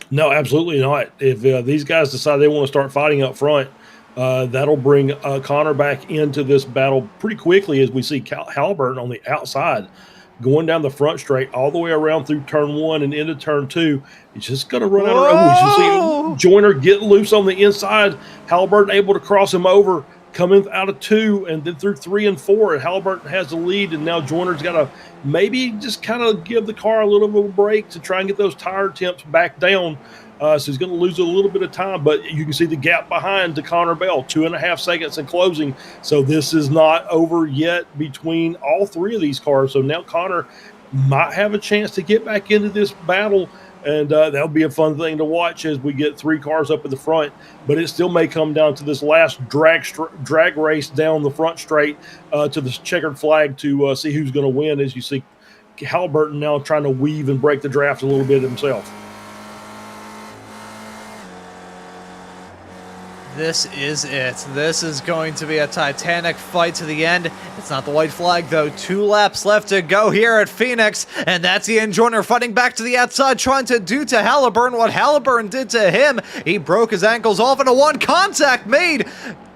S2: No, absolutely not. If these guys decide they want to start fighting up front, that'll bring Connor back into this battle pretty quickly, as we see Halliburton on the outside going down the front straight all the way around through turn 1 and into turn 2. He's just going to run out of road. We should see Joyner get loose on the inside. Halliburton able to cross him over, coming out of 2 and then through 3 and 4. And Halliburton has the lead, and now Joyner's got to maybe just kind of give the car a little bit of a break to try and get those tire temps back down. So he's going to lose a little bit of time, but you can see the gap behind to Connor Bell, 2.5 seconds in closing. So this is not over yet between all 3 of these cars. So now Connor might have a chance to get back into this battle, and that'll be a fun thing to watch as we get 3 cars up in the front. But it still may come down to this last drag race down the front straight to the checkered flag to see who's going to win, as you see Halliburton now trying to weave and break the draft a little bit himself.
S1: This is it. This is going to be a titanic fight to the end. It's not the white flag, though. 2 laps left to go here at Phoenix, and that's Ian Joyner fighting back to the outside, trying to do to Halliburton what Halliburton did to him. He broke his ankles off into 1. Contact made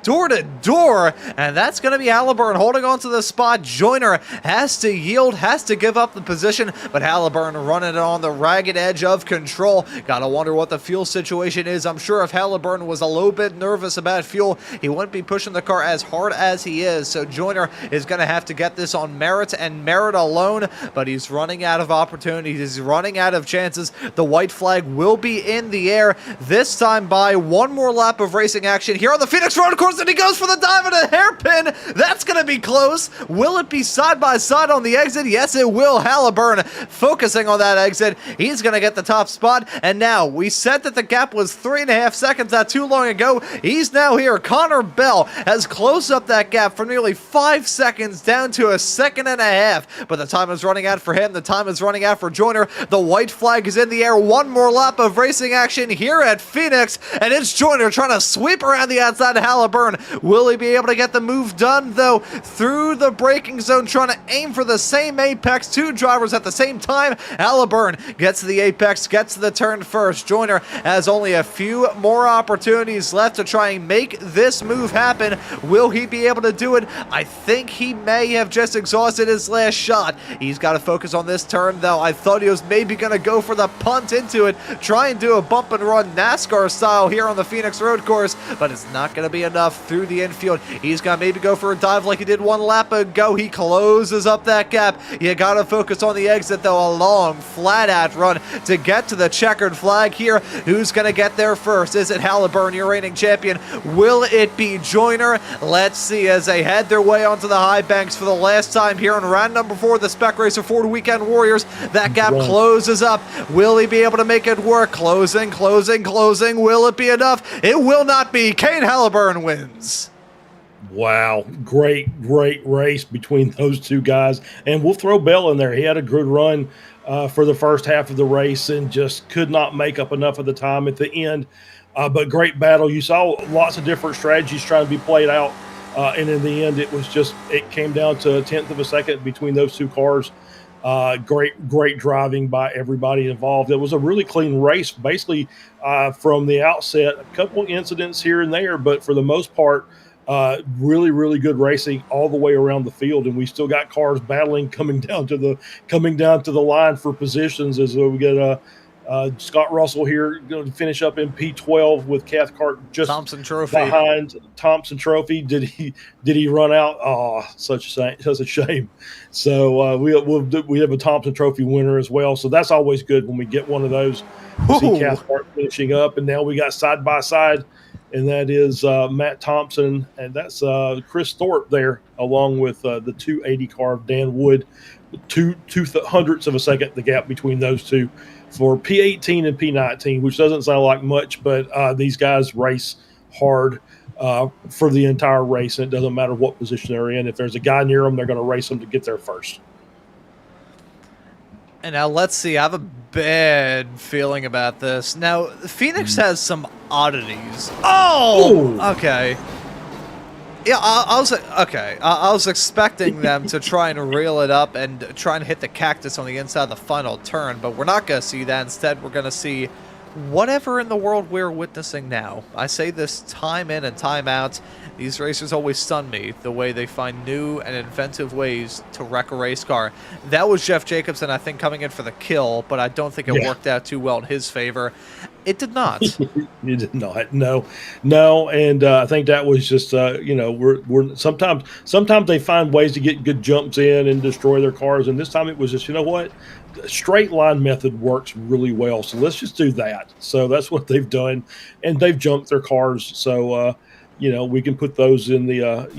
S1: door to door, and that's going to be Halliburton holding on to the spot. Joyner has to yield, has to give up the position, but Halliburton running it on the ragged edge of control. Gotta wonder what the fuel situation is. I'm sure if Halliburton was a little bit nervous about fuel, he wouldn't be pushing the car as hard as he is. So Joyner is going to have to get this on merit and merit alone, but he's running out of opportunities. He's running out of chances. The white flag will be in the air this time by 1 more lap of racing action here on the Phoenix Road Course. And he goes for the dive and a hairpin. That's going to be close. Will it be side by side on the exit? Yes, it will. Halliburton focusing on that exit. He's going to get the top spot. And now we said that the gap was 3.5 seconds not too long ago. He's now here. Connor Bell has closed up that gap from nearly 5 seconds down to 1.5 seconds. But the time is running out for him. The time is running out for Joyner. The white flag is in the air. 1 more lap of racing action here at Phoenix. And it's Joyner trying to sweep around the outside of Halliburton. Will he be able to get the move done, though, through the braking zone, trying to aim for the same apex? 2 drivers at the same time. Halliburton gets to the apex, gets to the turn first. Joyner has only a few more opportunities left to try and make this move happen. Will he be able to do it? I think he may have just exhausted his last shot. He's got to focus on this turn, though. I thought he was maybe going to go for the punt into it, try and do a bump and run NASCAR style here on the Phoenix Road Course, but it's not going to be enough through the infield. He's going to maybe go for a dive like he did 1 lap ago. He closes up that gap. You got to focus on the exit, though. A long, flat-out run to get to the checkered flag here. Who's going to get there first? Is it Halliburton, your reigning champion? Will it be Joyner? Let's see as they head their way onto the high banks for the last time here in round number 4 of the Spec Racer Ford Weekend Warriors. That gap closes up. Will he be able to make it work? Closing, closing, closing. Will it be enough? It will not be. Kane Halliburton wins.
S2: Wow, great race between those two guys, and we'll throw Bell in there. He had a good run for the first half of the race and just could not make up enough of the time at the end. But great battle. You saw lots of different strategies trying to be played out, and in the end, it came down to a tenth of a second between those two cars. Great driving by everybody involved. It was a really clean race, basically from the outset. A couple incidents here and there, but for the most part, really good racing all the way around the field. And we still got cars battling coming down to the line for positions as we get Scott Russell here going to finish up in P12 with Cathcart just
S1: Thompson Trophy
S2: behind Thompson Trophy. Did he run out? Oh, such a shame. So we have a Thompson Trophy winner as well. So that's always good when we get one of those. See Cathcart finishing up, and now we got side by side, and that is Matt Thompson, and that's Chris Thorpe there, along with the 280 car of Dan Wood. Two hundredths of a second the gap between those two for P18 and P19, which doesn't sound like much, but these guys race hard for the entire race, and it doesn't matter what position they're in. If there's a guy near them, they're going to race them to get there first.
S1: And now let's see. I have a bad feeling about this. Now, Phoenix has some oddities. Oh! Okay. Yeah, I was expecting them to try and reel it up and try and hit the cactus on the inside of the final turn, but we're not going to see that. Instead, we're going to see whatever in the world we're witnessing now. I say this time in and time out. These racers always stun me, the way they find new and inventive ways to wreck a race car. That was Jeff Jacobson, I think, coming in for the kill, but I don't think it worked out too well in his favor. It did not.
S2: It did not. No, and I think that was just we're sometimes they find ways to get good jumps in and destroy their cars, and this time it was just, you know what, the straight line method works really well, so let's just do that. So that's what they've done, and they've jumped their cars. So we can put those in the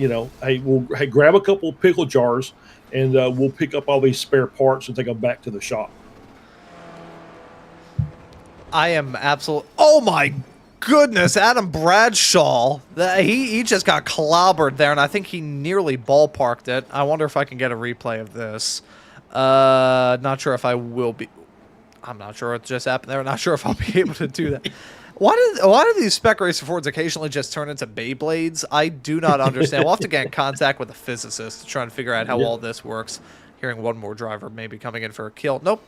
S2: hey, grab a couple of pickle jars, and we'll pick up all these spare parts and take them back to the shop.
S1: I am absolutely. Oh my goodness, Adam Bradshaw! He just got clobbered there, and I think he nearly ballparked it. I wonder if I can get a replay of this. Not sure if I will be. I'm not sure what just happened there. Not sure if I'll be able to do that. Why do these Spec Racer Fords occasionally just turn into Beyblades? I do not understand. We'll have to get in contact with a physicist to try and figure out how all this works. Hearing one more driver maybe coming in for a kill. Nope.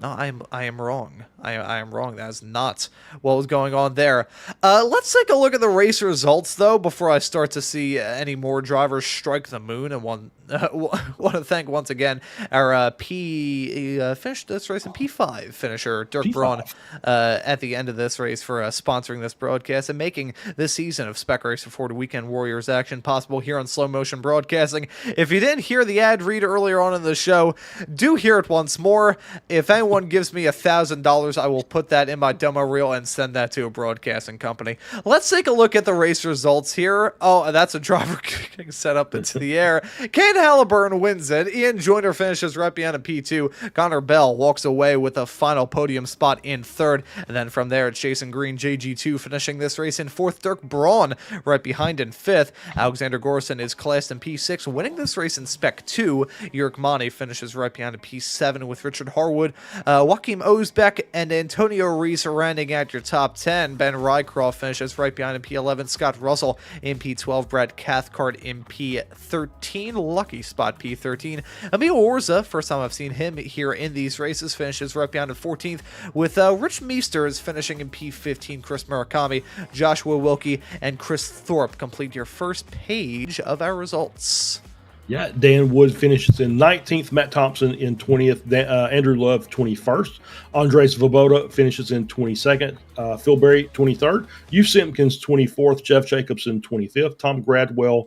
S1: No, I am wrong. I am wrong. That is not what was going on there. Let's take a look at the race results, though, before I start to see any more drivers strike the moon. And want to thank once again our finished this race in P5 finisher, Dirk Braun, at the end of this race for sponsoring this broadcast and making this season of Spec Racer Ford Weekend Warriors action possible here on Slow Motion Broadcasting. If you didn't hear the ad read earlier on in the show, do hear it once more. If anyone gives me $1,000, I will put that in my demo reel and send that to a broadcasting company. Let's take a look at the race results here. Oh, that's a driver getting set up into the air. Kane Halliburton wins it. Ian Joyner finishes right behind a P2. Connor Bell walks away with a final podium spot in third. And then from there, it's Jason Green, JG2, finishing this race in fourth. Dirk Braun right behind in fifth. Alexander Gorson is classed in P6, winning this race in Spec 2. Jurek Mane finishes right behind in P7 with Richard Harwood. Joachim Osbeck and Antonio Reese rounding out your top 10. Ben Rycroft finishes right behind in P11. Scott Russell in P12. Brad Cathcart in P13. Lucky spot P13. Emil Orza, first time I've seen him here in these races, finishes right behind in 14th. With Rich Meesters finishing in P15. Chris Murakami, Joshua Wilkie, and Chris Thorpe complete your first page of our results.
S2: Yeah, Dan Wood finishes in 19th, Matt Thompson in 20th, Andrew Love 21st, Andres Svoboda finishes in 22nd, Phil Berry 23rd, Hugh Simpkins 24th, Jeff Jacobson 25th, Tom Gradwell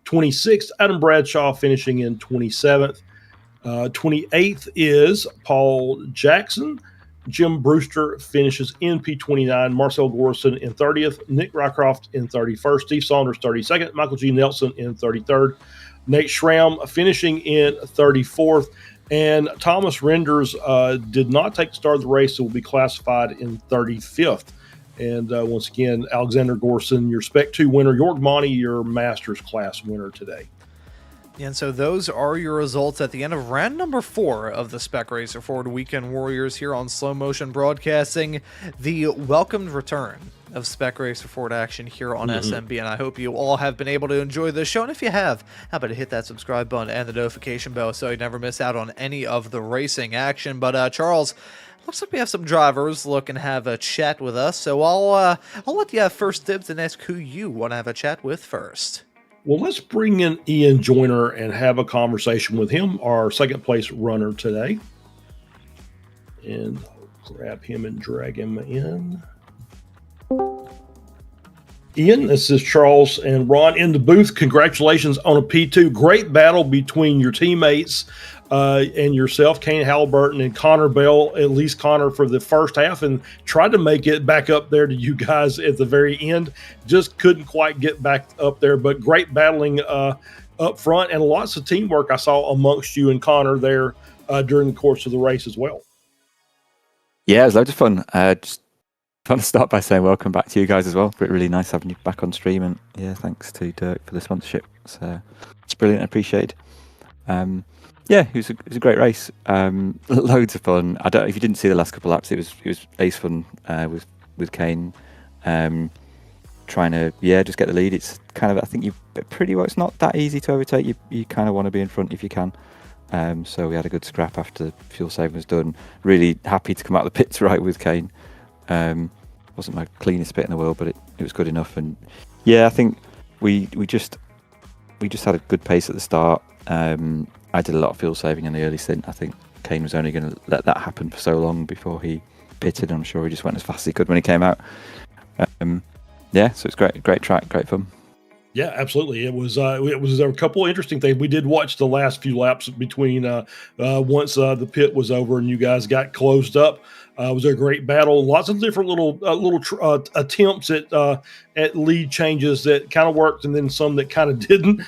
S2: 26th, Adam Bradshaw finishing in 27th, 28th is Paul Jackson, Jim Brewster finishes in P29, Marcel Gorson in 30th, Nick Rycroft in 31st, Steve Saunders 32nd, Michael G. Nelson in 33rd, Nate Schramm finishing in 34th, and Thomas Renders did not take the start of the race, so will be classified in 35th. And once again, Alexander Gorson, your Spec 2 winner, Jorg Monty, your Masters class winner today.
S1: And so those are your results at the end of round number 4 of the Spec Racer Ford Weekend Warriors here on Slow Motion Broadcasting, the welcomed return of Spec Racer Ford action here on SMB. And I hope you all have been able to enjoy this show. And if you have, how about to hit that subscribe button and the notification bell so you never miss out on any of the racing action. But Charles, looks like we have some drivers looking to have a chat with us. So I'll let you have first dibs and ask who you want to have a chat with first.
S2: Well, let's bring in Ian Joyner and have a conversation with him, our second place runner today. And I'll grab him and drag him in. Ian, this is Charles and Ron in the booth. Congratulations on a P2. Great battle between your teammates and yourself, Kane Halliburton and Connor Bell, at least Connor for the first half, and tried to make it back up there to you guys at the very end. Just couldn't quite get back up there, but great battling up front and lots of teamwork I saw amongst you and Connor there during the course of the race as well.
S3: Yeah, it was loads of fun. Just want to start by saying welcome back to you guys as well. Really nice having you back on stream, and yeah, thanks to Dirk for the sponsorship. So it's brilliant, appreciated. Yeah, it was a great race. Loads of fun. I don't. If you didn't see the last couple of laps, it was ace fun with Kane, trying to just get the lead. It's kind of, I think it's not that easy to overtake. You kind of want to be in front if you can. So we had a good scrap after the fuel saving was done. Really happy to come out of the pits right with Kane. Wasn't my cleanest pit in the world, but it was good enough. And yeah, I think we just had a good pace at the start. I did a lot of fuel saving in the early stint. I think Kane was only going to let that happen for so long before he pitted. I'm sure he just went as fast as he could when he came out. So it's great track, great fun.
S2: Yeah, absolutely. It was a couple of interesting things. We did watch the last few laps between once the pit was over and you guys got closed up. It was a great battle. Lots of different little attempts at lead changes that kind of worked, and then some that kind of didn't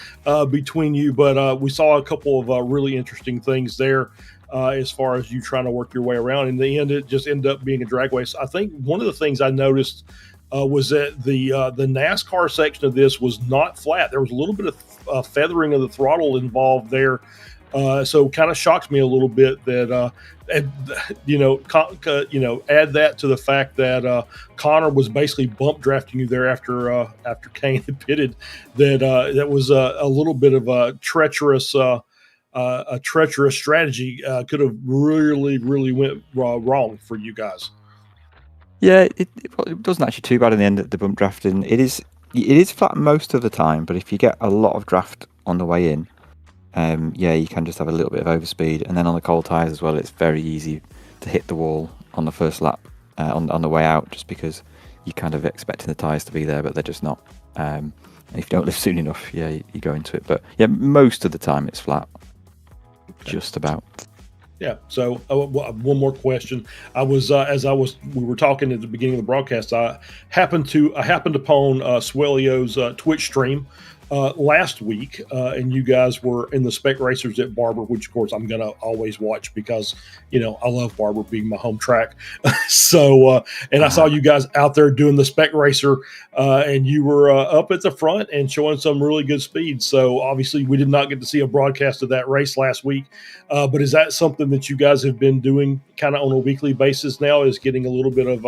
S2: between you. But we saw a couple of really interesting things there as far as you trying to work your way around. In the end, it just ended up being a drag race. I think one of the things I noticed was that the NASCAR section of this was not flat. There was a little bit of feathering of the throttle involved there. So kind of shocks me a little bit that, add that to the fact that Connor was basically bump drafting you there after Kane had pitted. That was a little bit of a treacherous strategy. Could have really went wrong for you guys.
S3: Yeah, it wasn't actually too bad in the end at the bump drafting. It is flat most of the time, but if you get a lot of draft on the way in, you can just have a little bit of overspeed. And then on the cold tyres as well, it's very easy to hit the wall on the first lap on the way out, just because you're kind of expecting the tyres to be there, but they're just not. And if you don't lift soon enough, you go into it. But yeah, most of the time it's flat, just about.
S2: Yeah. So one more question. We were talking at the beginning of the broadcast. I happened upon Swellio's Twitch stream last week, and you guys were in the Spec Racers at Barber, which of course I'm gonna always watch because I love Barber being my home track. So and I saw you guys out there doing the Spec Racer, and you were up at the front and showing some really good speed. So obviously we did not get to see a broadcast of that race last week, but is that something that you guys have been doing kind of on a weekly basis now? Is getting a little bit of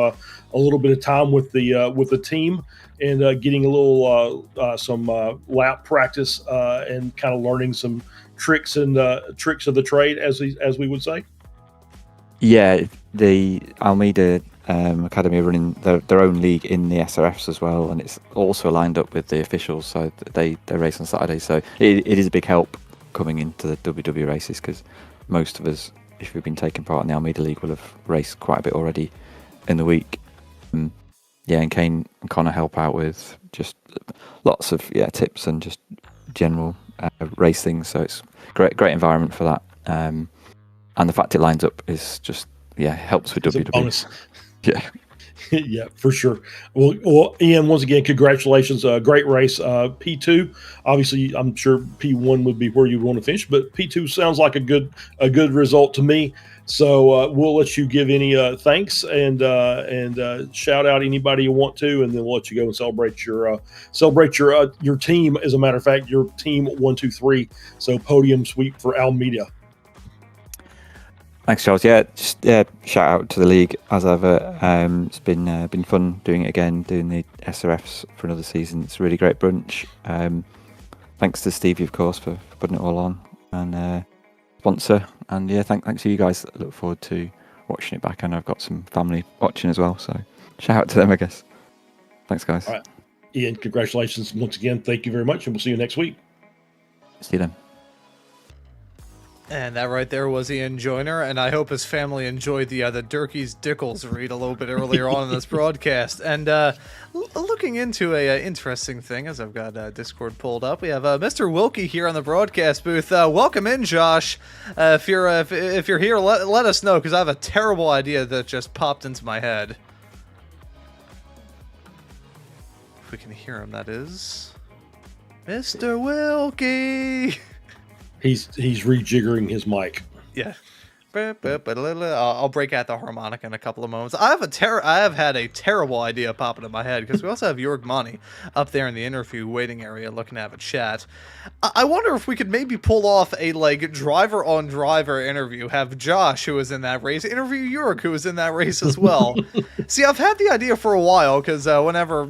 S2: time with the team and getting a little some lap practice and kind of learning some tricks of the trade, as we would say.
S3: Yeah, the Almeida Academy are running their own league in the SRFs as well, and it's also lined up with the officials, so they race on Saturday. So it is a big help coming into the WW races, because most of us, if we've been taking part in the Almeida League, will have raced quite a bit already in the week. And Kane and Connor help out with just lots of tips and just general race things. So it's great environment for that. And the fact it lines up is just helps with WW.
S2: Bonus.
S3: Yeah.
S2: Yeah, for sure. Well, Ian, once again, congratulations. Great race. P2, obviously, I'm sure P1 would be where you want to finish, but P2 sounds like a good result to me. So we'll let you give any thanks and shout out anybody you want to, and then we'll let you go and celebrate your team. As a matter of fact, your team 1, 2, 3. So podium sweep for Almeida.
S3: Thanks, Charles. Yeah, just shout out to the league as ever. It's been fun doing it again, doing the SRFs for another season. It's a really great bunch. Thanks to Stevie, of course, for putting it all on, and sponsor. And yeah, thanks to you guys. I look forward to watching it back. And I've got some family watching as well, so shout out to them, I guess. Thanks, guys.
S2: All right. Ian, congratulations once again. Thank you very much, and we'll see you next week.
S3: See you then.
S1: And that right there was Ian Joyner, and I hope his family enjoyed the Durkee's Dickles read a little bit earlier on in this broadcast. And looking into a interesting thing, as I've got Discord pulled up, we have Mr. Wilkie here on the broadcast booth. Welcome in, Josh. If you're here, let us know, because I have a terrible idea that just popped into my head. If we can hear him, that is Mr. Wilkie.
S2: He's rejiggering his mic.
S1: Yeah. I'll break out the harmonica in a couple of moments. I have had a terrible idea pop into my head, because we also have Jörg Mani up there in the interview waiting area looking to have a chat. I wonder if we could maybe pull off a driver on driver interview, have Josh, who was in that race, interview Jörg, who was in that race as well. See, I've had the idea for a while, because whenever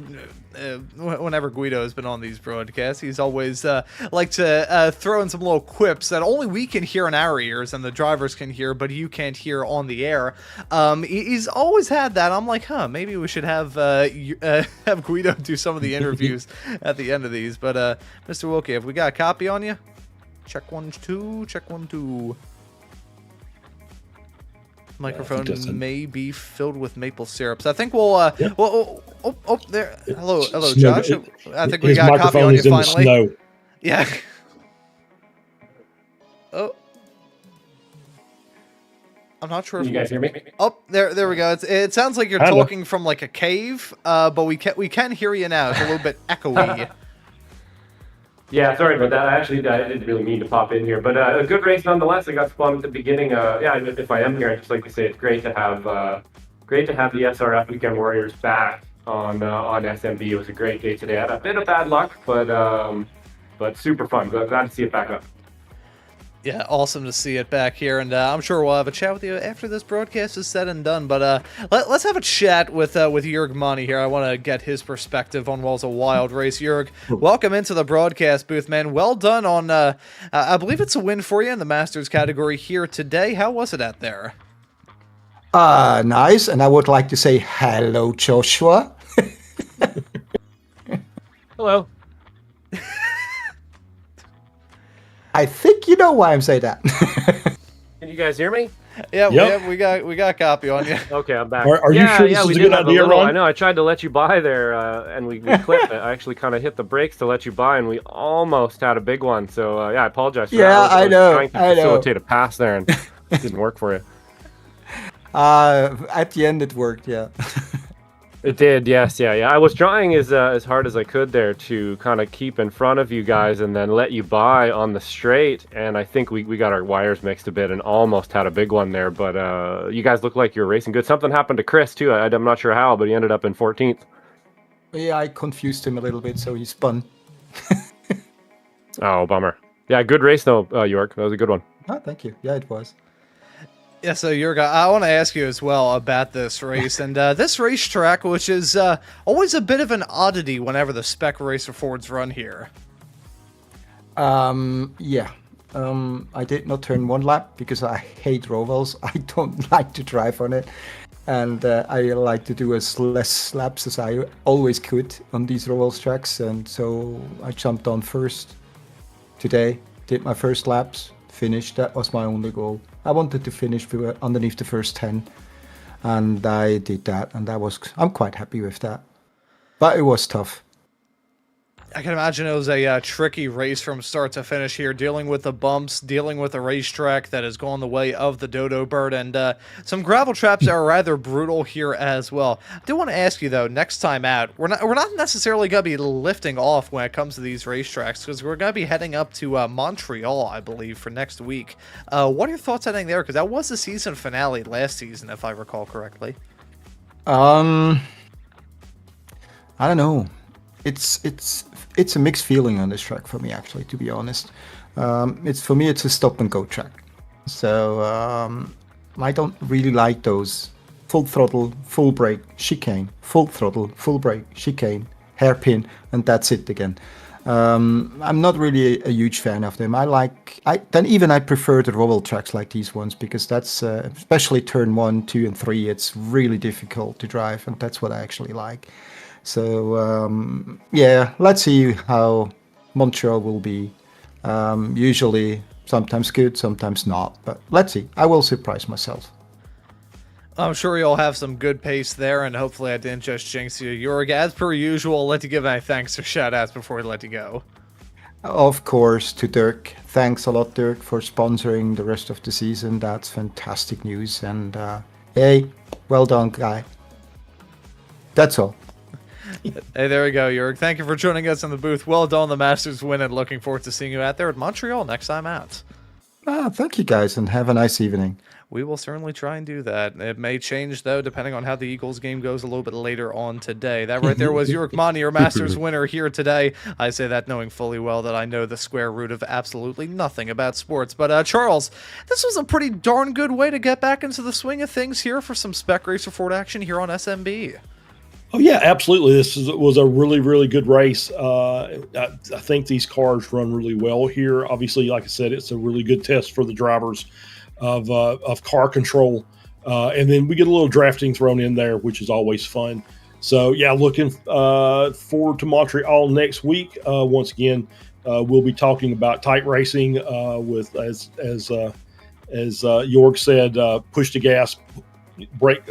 S1: Guido has been on these broadcasts, he's always like to throw in some little quips that only we can hear in our ears and the drivers can hear, but you can't hear on the air. He's always had that. I'm like, maybe we should have Guido do some of the interviews at the end of these. But Mr. Wilkie, have we got a copy on you? Check 1, 2. Check 1, 2. Microphone may be filled with maple syrups. I think we'll. There. Hello, Josh. I think we got a copy on you finally. Yeah. Oh. I'm not sure if
S4: you guys hear me.
S1: Oh, there we go. It sounds like you're talking from like a cave, but we can hear you now. It's a little bit echoey.
S4: Yeah, sorry about that. I didn't really mean to pop in here, but a good race nonetheless. I got spun at the beginning. If I am here, I'd just like to say it's great to have the SRF Weekend Warriors back on SMB. It was a great day today. I had a bit of bad luck, but super fun. Glad to see it back up.
S1: Yeah, awesome to see it back here, and I'm sure we'll have a chat with you after this broadcast is said and done. But let's have a chat with Jörg Mani here. I want to get his perspective on what was a wild race. Jörg, welcome into the broadcast booth, man. Well done on, I believe it's a win for you in the Masters category here today. How was it out there?
S5: Nice, and I would like to say hello, Joshua.
S4: Hello.
S5: I think you know why I'm saying that.
S4: Can you guys hear me?
S1: Yeah,
S2: Yep.
S1: we got a copy on you.
S4: Okay, I'm back.
S2: Are you sure this is a good idea, Ron?
S4: I know. I tried to let you by there, and we clipped it. I actually kind of hit the brakes to let you by, and we almost had a big one. So I apologize for that.
S5: I know.
S4: I was trying to facilitate a pass there, and it didn't work for you.
S5: At the end, it worked. Yeah.
S4: It did, yes, yeah. I was trying as hard as I could there to kind of keep in front of you guys and then let you by on the straight, and I think we got our wires mixed a bit and almost had a big one there, but you guys look like you're racing good. Something happened to Chris, too. I'm not sure how, but he ended up in 14th.
S5: Yeah, I confused him a little bit, so he spun.
S4: Oh, bummer. Yeah, good race, though, Jörg. That was a good one.
S5: Oh, thank you. Yeah, it was.
S1: Yeah, so Jörg, I want to ask you as well about this race, and this racetrack, which is always a bit of an oddity whenever the Spec Racer Fords run here.
S5: Yeah. I did not turn one lap because I hate Rovals. I don't like to drive on it, and I like to do as less laps as I always could on these Rovals tracks, and so I jumped on first today, did my first laps, finished. That was my only goal. I wanted to finish underneath the first 10, and I did that, and I'm quite happy with that. But it was tough.
S1: I can imagine it was a tricky race from start to finish here, dealing with the bumps, dealing with a racetrack that has gone the way of the dodo bird, and some gravel traps are rather brutal here as well. I do want to ask you though, next time out, we're not necessarily going to be lifting off when it comes to these racetracks, because we're going to be heading up to Montreal, I believe, for next week. What are your thoughts heading there? Because that was the season finale last season, if I recall correctly.
S5: I don't know. It's a mixed feeling on this track for me, actually, to be honest. It's a stop and go track, so I don't really like those full throttle, full brake, chicane, full throttle, full brake, chicane, hairpin, and that's it again. I'm not really a huge fan of them. I prefer the roval tracks like these ones, because that's especially turn 1, 2, and 3. It's really difficult to drive, and that's what I actually like. So yeah, let's see how Montreal will be. Usually, sometimes good, sometimes not. But let's see. I will surprise myself.
S1: I'm sure you'll have some good pace there, and hopefully I didn't just jinx you. Jorg, as per usual, I'll let you give any thanks or shout-outs before we let you go.
S5: Of course, to Dirk. Thanks a lot, Dirk, for sponsoring the rest of the season. That's fantastic news. And hey, well done, guy. That's all.
S1: Hey, there we go, Jorg. Thank you for joining us in the booth. Well done, the Masters win, and looking forward to seeing you out there at Montreal next time out.
S5: Thank you, guys, and have a nice evening.
S1: We will certainly try and do that. It may change, though, depending on how the Eagles game goes a little bit later on today. That right there was Jorg Mani, your Masters winner here today. I say that knowing fully well that I know the square root of absolutely nothing about sports. But, Charles, this was a pretty darn good way to get back into the swing of things here for some Spec Racer Ford action here on SMB.
S2: Oh, yeah, absolutely. This was a really, really good race. I think these cars run really well here. Obviously, like I said, it's a really good test for the drivers of car control. And then we get a little drafting thrown in there, which is always fun. So, yeah, looking forward to Montreal next week. Once again, we'll be talking about tight racing with, as Jorg said, push the gas, brake,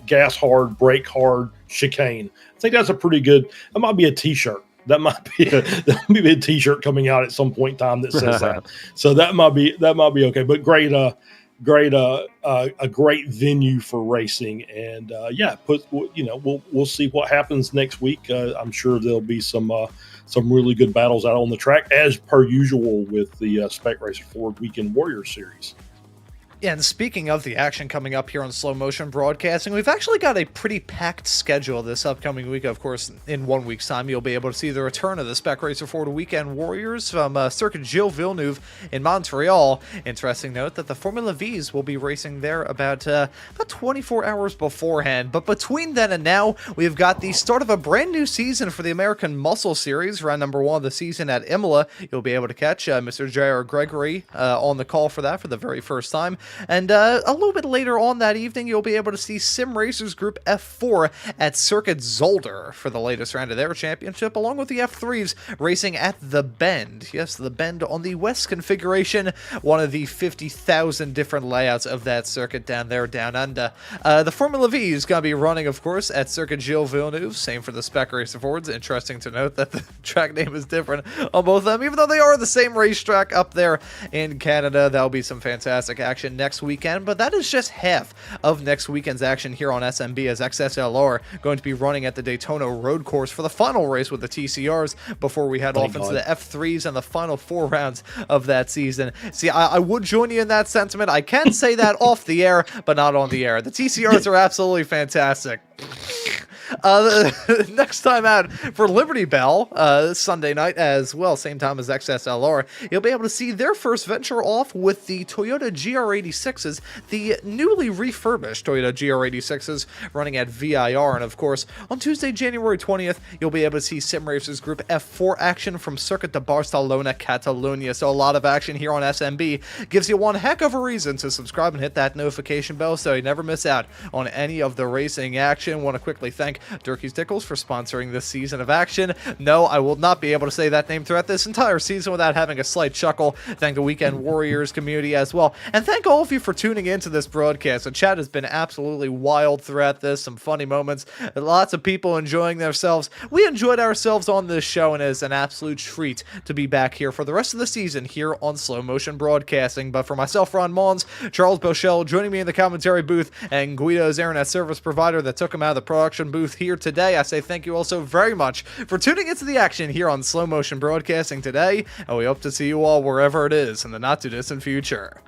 S2: gas hard, brake hard, chicane. I think that's a pretty good. That might be a T-shirt. That might be a T-shirt coming out at some point in time that says that. So that might be okay. But great, a great venue for racing, and yeah, we'll see what happens next week. I'm sure there'll be some really good battles out on the track, as per usual with the Spec Racer Ford Weekend Warriors series.
S1: Yeah, and speaking of the action coming up here on Slow Motion Broadcasting, we've actually got a pretty packed schedule this upcoming week. Of course, in 1 week's time, you'll be able to see the return of the Spec Racer Ford Weekend Warriors from Circuit Gilles Villeneuve in Montreal. Interesting note that the Formula Vs will be racing there about 24 hours beforehand. But between then and now, we've got the start of a brand new season for the American Muscle Series, round number 1 of the season at Imola. You'll be able to catch Mr. J.R. Gregory on the call for that for the very first time. And a little bit later on that evening, you'll be able to see Sim Racers Group F4 at Circuit Zolder for the latest round of their championship, along with the F3s racing at The Bend. Yes, The Bend on the West configuration, one of the 50,000 different layouts of that circuit down there, down under. The Formula V is going to be running, of course, at Circuit Gilles Villeneuve. Same for the Spec Racer Fords. Interesting to note that the track name is different on both of them, even though they are the same racetrack up there in Canada. That'll be some fantastic action next weekend, but that is just half of next weekend's action here on SMB, as XSLR going to be running at the Daytona Road Course for the final race with the TCRs before we head off into the F3s and the final 4 rounds of that season. See, I would join you in that sentiment. I can say that off the air, but not on the air. The TCRs are absolutely fantastic. Next time out for Liberty Bell, Sunday night as well, same time as XSLR, you'll be able to see their first venture off with the Toyota GR86s, the newly refurbished Toyota GR86s running at VIR. And of course, on Tuesday, January 20th, you'll be able to see Sim Racers Group F4 action from Circuit de Barcelona, Catalonia. So a lot of action here on SMB. Gives you one heck of a reason to subscribe and hit that notification bell so you never miss out on any of the racing action. Want to quickly thank thank Durkee's Tickles for sponsoring this season of action. No, I will not be able to say that name throughout this entire season without having a slight chuckle. Thank the Weekend Warriors community as well. And thank all of you for tuning into this broadcast. The chat has been absolutely wild throughout this. Some funny moments. Lots of people enjoying themselves. We enjoyed ourselves on this show, and it is an absolute treat to be back here for the rest of the season here on Slow Motion Broadcasting. But for myself, Ron Maunz, Charles Boshell joining me in the commentary booth, and Guido's internet service provider that took him out of the production booth here today, I say thank you all so very much for tuning into the action here on Slow Motion Broadcasting today, and we hope to see you all wherever it is in the not too distant future.